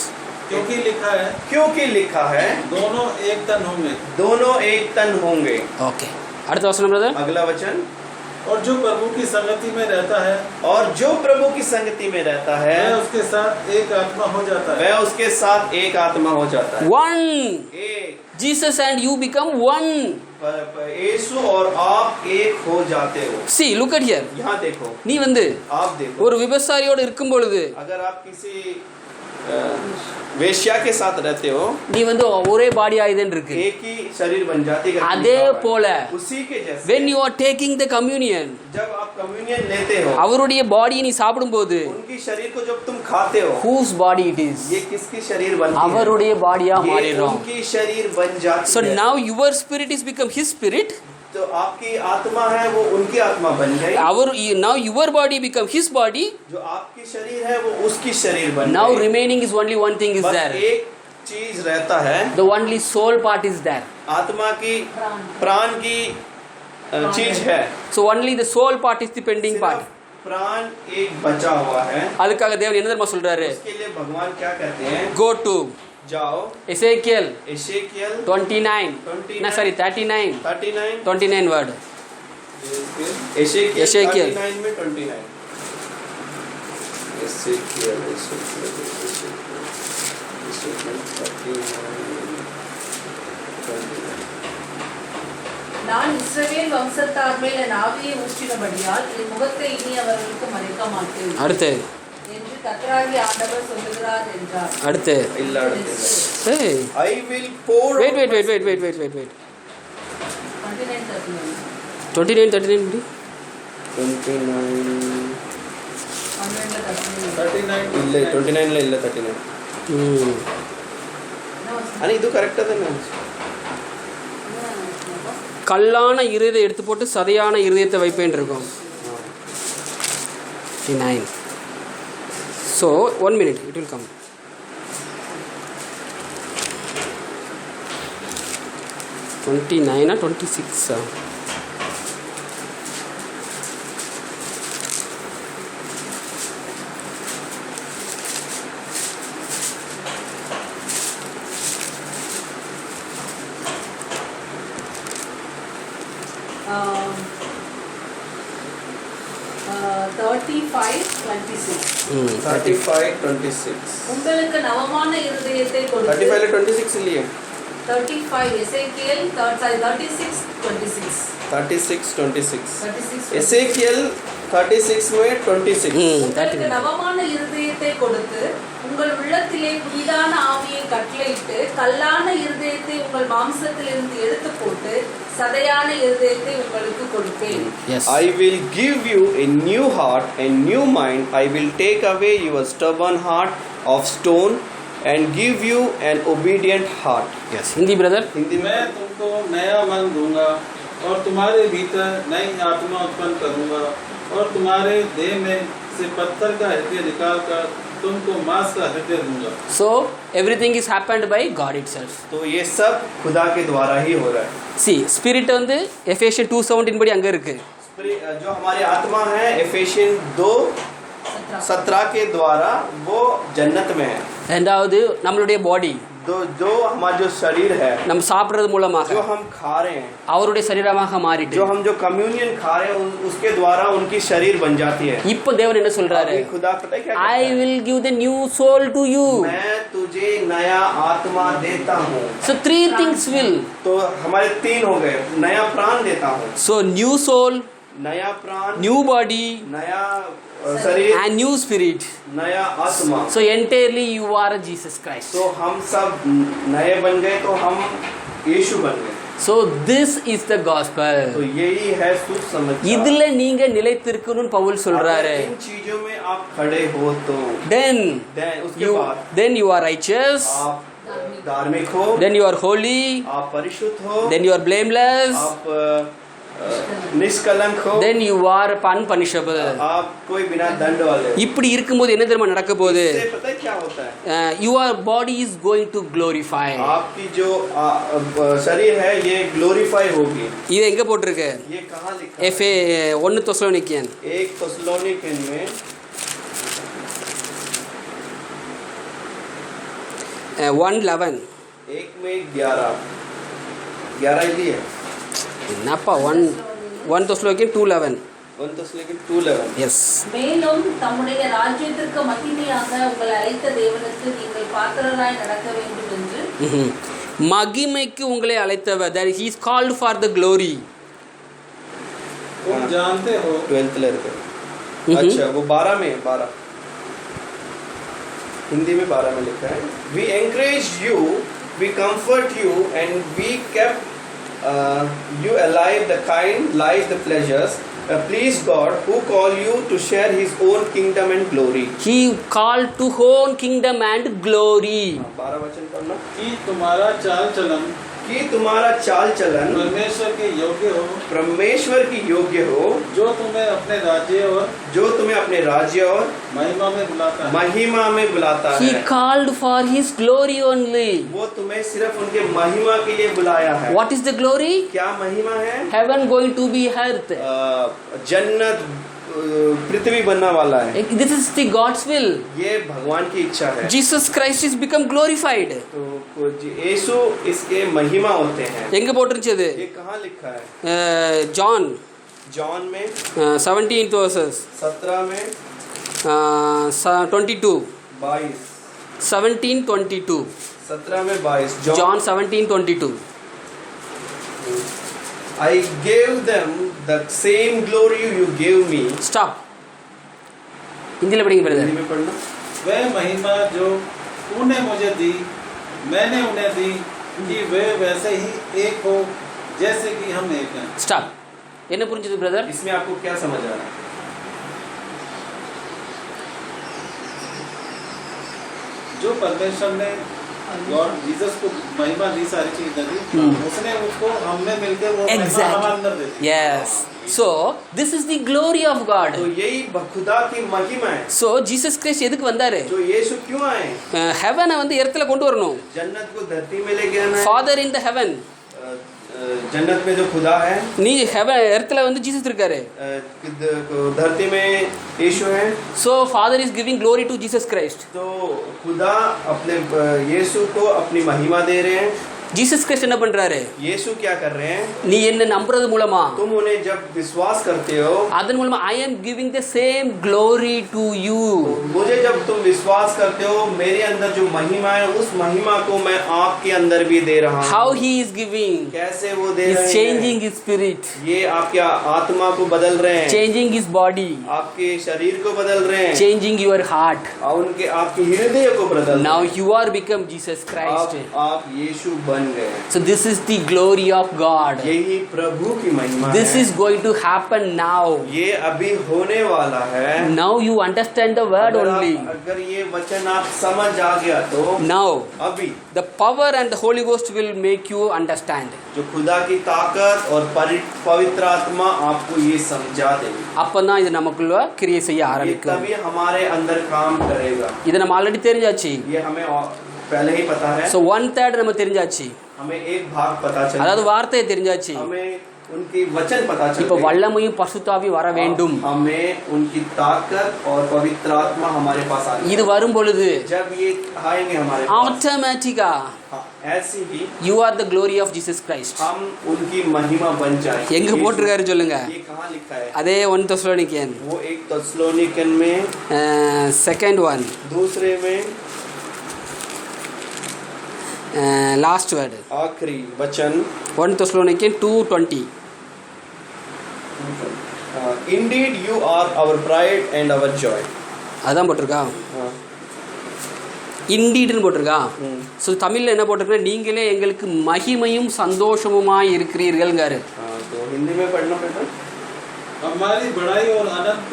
क्योंकि लिखा है, क्योंकि लिखा है दोनों एक तन होंगे। दोनों एक तन होंगे। ओके. அடுத்த வசனம் ब्रदर. अगला वचन, और जो प्रभु की संगति में रहता है, और जो प्रभु की संगति में रहता है वह उसके साथ एक आत्मा हो जाता है। वह उसके साथ एक आत्मा हो जाता है। One. एक Jesus and you become one. यीशु और आप एक हो जाते हो। See, look at here. यहाँ देखो, நீ வந்து आप देखो, ஒரு விபசாரியோடு இருக்கும் பொழுது अगर आप किसी वेश्या के साथ रहते हो, நீ வந்து ஒரே பாடி ஆயுதன் இருக்கு. एक ही शरीर बन जाती है। அதே போல उसी के जैसे when you are taking the communion, जब आप कम्युनियन लेते हो, அவருடைய பாடியை நீ சாப்பிடும்போது उनकी शरीर को जब तुम खाते हो, whose body it is? ये किसकी शरीर बनती है? அவருடைய பாடியா ये மாறிடும். उनकी शरीर बन जाती So है। now your spirit is become his spirit. तो आपकी आत्मा है वो उनकी आत्मा बन गई। Now your body become his body. जो आपकी शरीर है वो उसकी शरीर बन Now गई। remaining is only one thing is बस there. एक चीज रहता है, The only soul part is there. आत्मा की प्राण की चीज है। So only the soul part is the pending part. सिर्फ प्राण एक बचा हुआ है। அதுக்காக தேவன் என்ன தெரியுமா சொல்றாரு? उसके लिए भगवान क्या कहते हैं? Go to जाओ Ezekiel एशेकियल 29. No, sorry, 39. 39 29 word. एशेकियल एशेकियल 39 में 29 एशेकियल 39 நான் இஸ்ரவேல் வம்சத்தார் மேல் என் ஆவியை ஊற்றினபடியால் என் முகத்தை இனி அவர்களுக்கு மறைக்க மாட்டேன் அடுத்து என்று கர்த்தராகிய ஆண்டவர் சொல்லுகிறார் என்றார். அடுத்து இல்ல அடுத்து hey I will pour wait. பன்னிரண்டு. 29 39 இப்படி 29 39 ಇಲ್ಲ 29 ಇಲ್ಲ 39 ஆனால் ಇದು ಕರೆಕ್ಟಾக தானே கல்லான இருதயத்தை எடுத்து போட்டு சதையான இருதயத்தை வைப்பேன் இருக்கும் 9. So 1 minute it will come. $29 or $26? Um, 35:26. 35:26 உங்களுக்கு நவமான இருதயத்தை கொடுத்து 35 26 இல்லையே 35 எசேக்கியேல் 36:26 36:26 எசேக்கியேல் 36 में 26 உங்களுக்கு நவமான இருதயத்தை கொடுத்து உங்கள் உள்ளத்திலே புதிதான ஆவியை கட்டளையிட்டு கல்லான இருதயத்தை உங்கள் மாம்சத்திலிருந்து எடுத்து போட்டு சதையான இருதயத்தை உங்களுக்கு கொடுப்பேன். Yes. I will give you a new heart and new mind. I will take away your stubborn heart of stone and give you an obedient heart. Yes. Hindi brother. Hindi में मैं तुमको नया मन दूंगा और तुम्हारे भीतर नई आत्मा उत्पन्न करूंगा और तुम्हारे देह में से पत्थर का हृदय निकाल कर तुमको मांस का हृदय दूंगा. So everything is happened by God itself. तो ये सब खुदा के द्वारा ही हो रहा है. See, spirit வந்து எஃபேசியன் 2:17 படி அங்க இருக்கு. जो हमारी आत्मा है एफेशियन 2:17 के द्वारा वो जन्नत में है. ரெண்டாவது நம்மளுடைய பாடி जो हमारा जो शरीर है நம்ம சாப்பிடுறது மூலமாக जो हम खा रहे हैं அவருடைய சரீரமாக மாறிட்டு जो हम जो कम्युनियन खा रहे हैं उसके द्वारा उनकी शरीर बन जाती है. இப்போ தேவன் என்ன சொல்றாரு? अभी खुदा पता है क्या I कहता है? will give the new soul to you. मैं तुझे नया आत्मा देता हूँ. So three things will. तो हमारे 3 हो गए. नया प्राण देता हूँ. So new soul, नया प्राण, new body नया शरीर and new spirit. नया आत्मा. So entirely you are Jesus Christ. तो हम सब नए बन गए तो हम यीशु बन गए. So this is the gospel. तो यही है सुसमाचार. இதுல நீங்க நிலைத்திருக்கணும்னு பவுல் சொல்றாரு. अगर इन चीजों में आप खड़े हो तो Then उसके बाद you are righteous. आप धार्मिक हो. Then you are holy. आप परिशुद्ध हो. Then you are blameless. आप निष्कलंक हो. Then you are unpunishable. आप कोई बिना दंड वाले हो. இப்படி இருக்கும்போது என்ன தெரியுமா நடக்க போகுது? इससे पता है क्या होता है? Your body is going to glorify. आपकी जो शरीर है ये ग्लोरीफाई होगी. இது எங்க போட்டிருக்கு? ये कहाँ लिखा है? எஃபே 1 தெசலோனிக்கேயன் 1 தெசலோனிக்கேயன் में 1:11. 1 में 11 ही है. என்னப்பா 1 தெசலோனிக்கேயன் 2:11. 1 தெசலோனிக்கேயன் 2:11. எஸ். மேலும் தம்முடைய ராஜ்யத்திற்கு மகிமையாக உங்களை அழைத்த தேவனுக்கு நீங்கள் பாத்திரராய் நடக்க வேண்டும் என்று மகிமைக்கு உங்களை அழைத்தவர், that he is called for the glory. तुम जानते हो 12th ले रहे. अच्छा वो 12 में 12 हिंदी में 12 में लिखा है. We encourage you, we comfort you, and we kept you alive the kind life, the pleasures. Please God, who call you to share His own kingdom and glory. He called to own kingdom and glory. 12 वचन पढ़ना. कि तुम्हारा चाल चलन कि तुम्हारा चाल चलन परमेश्वर के योग्य हो, परमेश्वर की योग्य हो, जो तुम्हें अपने राज्य और महिमा में बुलाता है. महिमा में बुलाता He है. called for his glory only. वो तुम्हें सिर्फ उनके महिमा के लिए बुलाया है. What is the glory? क्या महिमा है? Heaven going to be earth. जन्नत पृथ्वी बनने वाला है. This is the God's will. ये भगवान की इच्छा है. Jesus Christ is become glorified. तो यीशु इसके महिमा होते हैं. எங்க போட்டுருச்சு அது? ये कहाँ लिखा है? John जॉन में 17 verses 17 में 22. 22 17:22. 17 में 22. John 17:22. I gave them the same glory you gave me. Stop. Hindi में पढ़ेंगे हिंदी ब्रदर. में पढ़ना. वह महिमा जो तूने मुझे दी, मैंने उन्हें दी, कि वे वैसे ही एक हो जैसे कि हम एक हैं। ஸ்டாப். என்ன புரிஞ்சது பிரதர்? इसमें आपको क्या समझ आ रहा है? जो परमेश्वर ने गॉड जीसस को महिमा दी, सारी चीज दी, उसने उसको हमने मिलकर वो महिमा Exactly. हमारे अंदर दे दी। Yes. So this is the glory of God. तो यही खुदा की महिमा है। So Jesus Christ எதுக்கு வந்தாரு? जो यीशु क्यों आए? ஹெவனை வந்து எர்த்ல கொண்டு வரணும். जन्नत को धरती में लेके आना है। Father in the heaven. जन्नत में जो खुदा है, நீ ஹெவன் எர்த்ல வந்து ஜீசஸ் இருக்காரு. धरती में यीशु है। So Father is giving glory to Jesus Christ. तो खुदा अपने यीशु को अपनी महिमा दे रहे हैं। ஜீசஸ் கிறிஸ்ட் என்ன பண்றாரு? यीशु क्या कर रहे हैं? நீ என்ன நம்புறது மூலமா, तुम उन्हें जब विश्वास करते हो, அதன் மூலமா I am giving the same glory to you. मुझे जब तुम विश्वास करते हो, मेरे अंदर जो महिमा है उस महिमा को मैं आपके अंदर भी दे रहा हूँ। How he is giving? कैसे वो दे He रहे is हैं? changing his spirit, ये आपके आत्मा को बदल रहे हैं, changing his body, आपके शरीर को बदल रहे हैं, changing your heart. और उनके आपके हृदय को बदल Now रहे हैं। you are become Jesus Christ. आप यीशु बन गए। So this is the glory of God. यही प्रभु की महिमा This है। is going to happen now. ये अभी होने वाला है। Now you understand the word only. अगर ये वचन आप समझ आ गया तो Now अभी the power and the Holy Ghost will make you understand. जो खुदा की ताकत और पवित्र आत्मा आपको ये समझा देगी। அப்பதான் இது நமக்குள்ள கிரியை செய்ய ये ஆரம்பிக்கும். तभी हमारे अंदर काम करेगा। இதை நம்ம ஆல்ரெடி தெரிஞ்சாச்சு. ये हमें पहले ही पता है। So 1/3 நம்ம தெரிஞ்சாச்சு. हमें एक भाग पता चला। அதாவது வார்த்தையை தெரிஞ்சாச்சு. हमें उनकी वचन पता चल இப்போ गई। வல்லமையும் பரிசுத்தாவி வர வேண்டும். हमें उनकी ताकत और पवित्र आत्मा हमारे पास आ இது வரும் பொழுது जब ये आएंगे हमारे पास, ஆட்டோமேட்டிக்கா हाँ, ऐसी ही you are the glory of Jesus Christ. हम उनकी महिमा बन जाएंगे। எங்க போட்டிருக்காரு சொல்லுங்க? ये कहाँ लिखा है? அதே 1 தெசலோனிக்கன் वो एक तेसलोनिकन में, second one, दूसरे में, last word, आखिरी वचन 1 தெசலோனிக்கன் 2:20. Indeed you are our pride and our joy. அதான் போட்டிருக்கா? இண்டீட்னு போட்டிருக்கா? ஸோ தமிழில் என்ன போட்டிருக்குன்னா, நீங்களே எங்களுக்கு மகிமையும் சந்தோஷமுமாய் இருக்கிறீர்கள்ங்காரு. तो हिंदी में पढ़ना पड़ेगा। हमारी बड़ाई और आनंद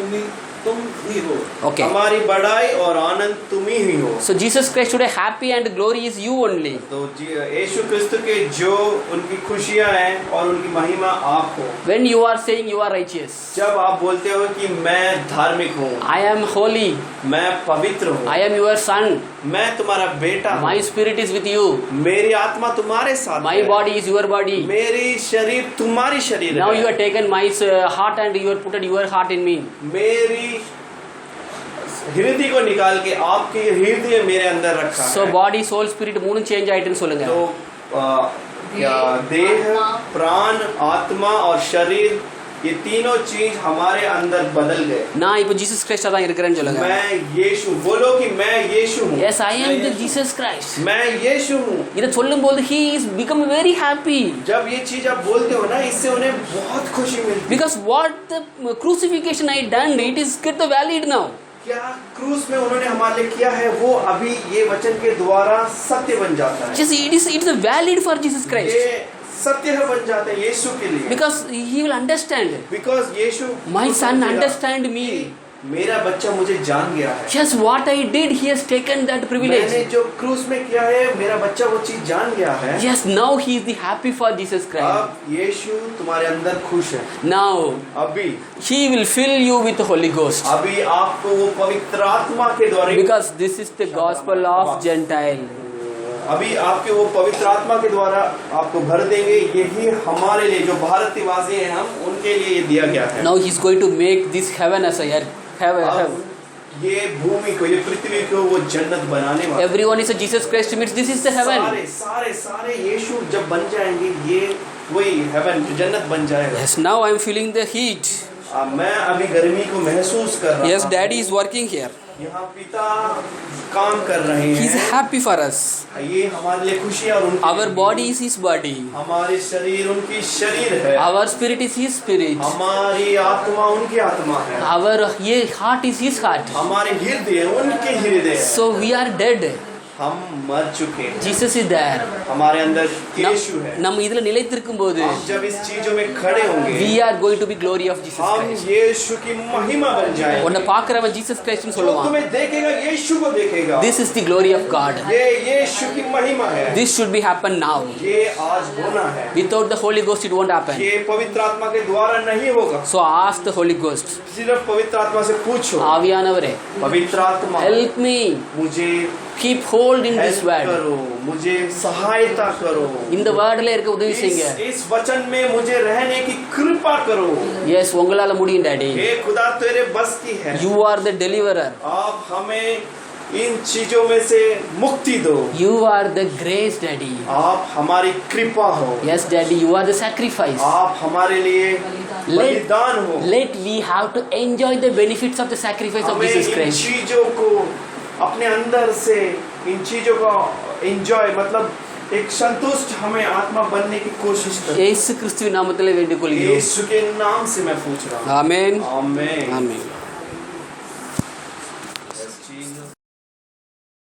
तुम ही हो। Okay. हमारी बड़ाई और आनंद तुम ही हो। So Jesus Christ today happy and glory is you only. तो यीशु क्रिस्त के जो उनकी खुशियां हैं और उनकी महिमा आप हो। When you are saying you are righteous, जब आप बोलते हो कि मैं धार्मिक हूँ, I am holy, मैं पवित्र हूँ, I am your son, मैं तुम्हारा बेटा हूँ, my spirit is with you, मेरी आत्मा तुम्हारे साथ my है, body is your body. मेरी शरीर तुम्हारी शरीर Now है। you have taken my heart and you have put your heart in me. मेरी हृदय को निकाल के आपके हृदय मेरे अंदर रखा So है। body, soul, spirit மூணும் சேஞ்ச் ஆயிட்டுன்னு சொல்லுங்க. तो क्या देह, प्राण, आत्मा और शरीर, ये तीनों चीज हमारे अंदर बदल गए। நான் இப்போ ஜீசஸ் கிரைஸ்டா தான் இருக்கிறேன்னு சொல்லுங்க. मैं यीशु, बोलो कि मैं यीशु हूँ। Yes, I am the Jesus Christ. मैं यीशु हूँ। இதை சொல்லும்போது he is become very happy जब ये चीज आप बोलते हो ना, इससे उन्हें बहुत खुशी मिलती है। because what the crucifixion I done, it is get the valid now. क्या क्रूस में उन्होंने हमारे लिए किया है, वो अभी ये वचन के द्वारा सत्य बन जाता है। Just it's a valid for Jesus Christ ये सत्य है बन जाते हैं यीशु के लिए। because he will understand. Because Yeshu My को son समझेगा understand me. कि मेरा बच्चा मुझे जान गया है। Yes, what I did, he has taken that मैंने privilege. जो क्रूस में किया है, मेरा बच्चा वो चीज जान गया है। Yes, now he is the happy for Jesus Christ. अब यीशु तुम्हारे अंदर खुश है। Now अभी he will fill you with the Holy Ghost अभी आपको वो पवित्र आत्मा के द्वारा, because this is the gospel of Gentile. अभी आपके वो पवित्र आत्मा के द्वारा आपको भर देंगे। यही हमारे लिए जो भारतवासी हैं हम, उनके लिए ये दिया गया है। Now he is going to make this heaven as a earth. Heaven. अब ये भूमि को, ये पृथ्वी को वो जन्नत बनाने वाला। Everyone is a Jesus Christ means this is the heaven. सारे सारे सारे यीशु जब बन जाएंगे, ये वही हेवन जन्नत बन जाएगा। Yes, now I am feeling the heat. मैं अभी गर्मी को महसूस कर रहा हूँ। Yes, daddy is working here. यहाँ पिता काम कर रहे He is हैं। happy for us. ये हमारे लिए खुशी और उनकी, Our body is his body. हमारे शरीर उनकी शरीर है, Our spirit is his spirit. हमारी आत्मा उनकी आत्मा है, Our heart is his heart. हमारे हृदय उनके हृदय है। So we are dead. हम मर चुके हैं। Jesus is there. हमारे अंदर यीशु है। நம்ம இதுல நிலைத்திருக்கும் போது हम जब इस चीजों में खड़े होंगे, we are going to be glory of Jesus हम Christ. यीशु की महिमा बन जाएंगे। உன்னை பார்க்கறவன் ஜீசஸ் கிரைஸ்ட்னு जो சொல்லுவான். तुम्हें देखेगा यीशु को देखेगा। This is the glory of God. ये यीशु की महिमा है। This should be happen now. ये आज होना है। Without the Holy Ghost it won't happen. ये पवित्र आत्मा के द्वारा नहीं होगा। So ask the Holy Ghost. सिर्फ पवित्र आत्मा से पूछो, ஆவியானவரே, पवित्र आत्मा help me. मुझे Keep hold in this help word. करो, मुझे सहायता करो। இந்த வேர்ட்ல இருக்க உதவி செய்யுங்க. इस वचन में मुझे रहने की कृपा करो। Yes, உங்களால முடியும் டாடி. हे खुदा तेरे बस की है। You are the deliverer. आप हमें इन चीजों में से मुक्ति दो। You are the grace daddy. आप हमारी कृपा हो। Yes daddy, you are the sacrifice. आप हमारे लिए बलिदान हो। Let we have to enjoy the benefits of the sacrifice of हमें Jesus इन Christ. चीजों को अपने अंदर से, इन चीजों को एंजॉय, मतलब एक संतुष्ट हमें आत्मा बनने की कोशिश करें। இயேசு கிறிஸ்துவின் நாமத்திலே வேண்டிக் கொள்கிறோம். यीशु के नाम से मैं पूछ रहा हूँ। ஆமென். आमीन। ஆமென்.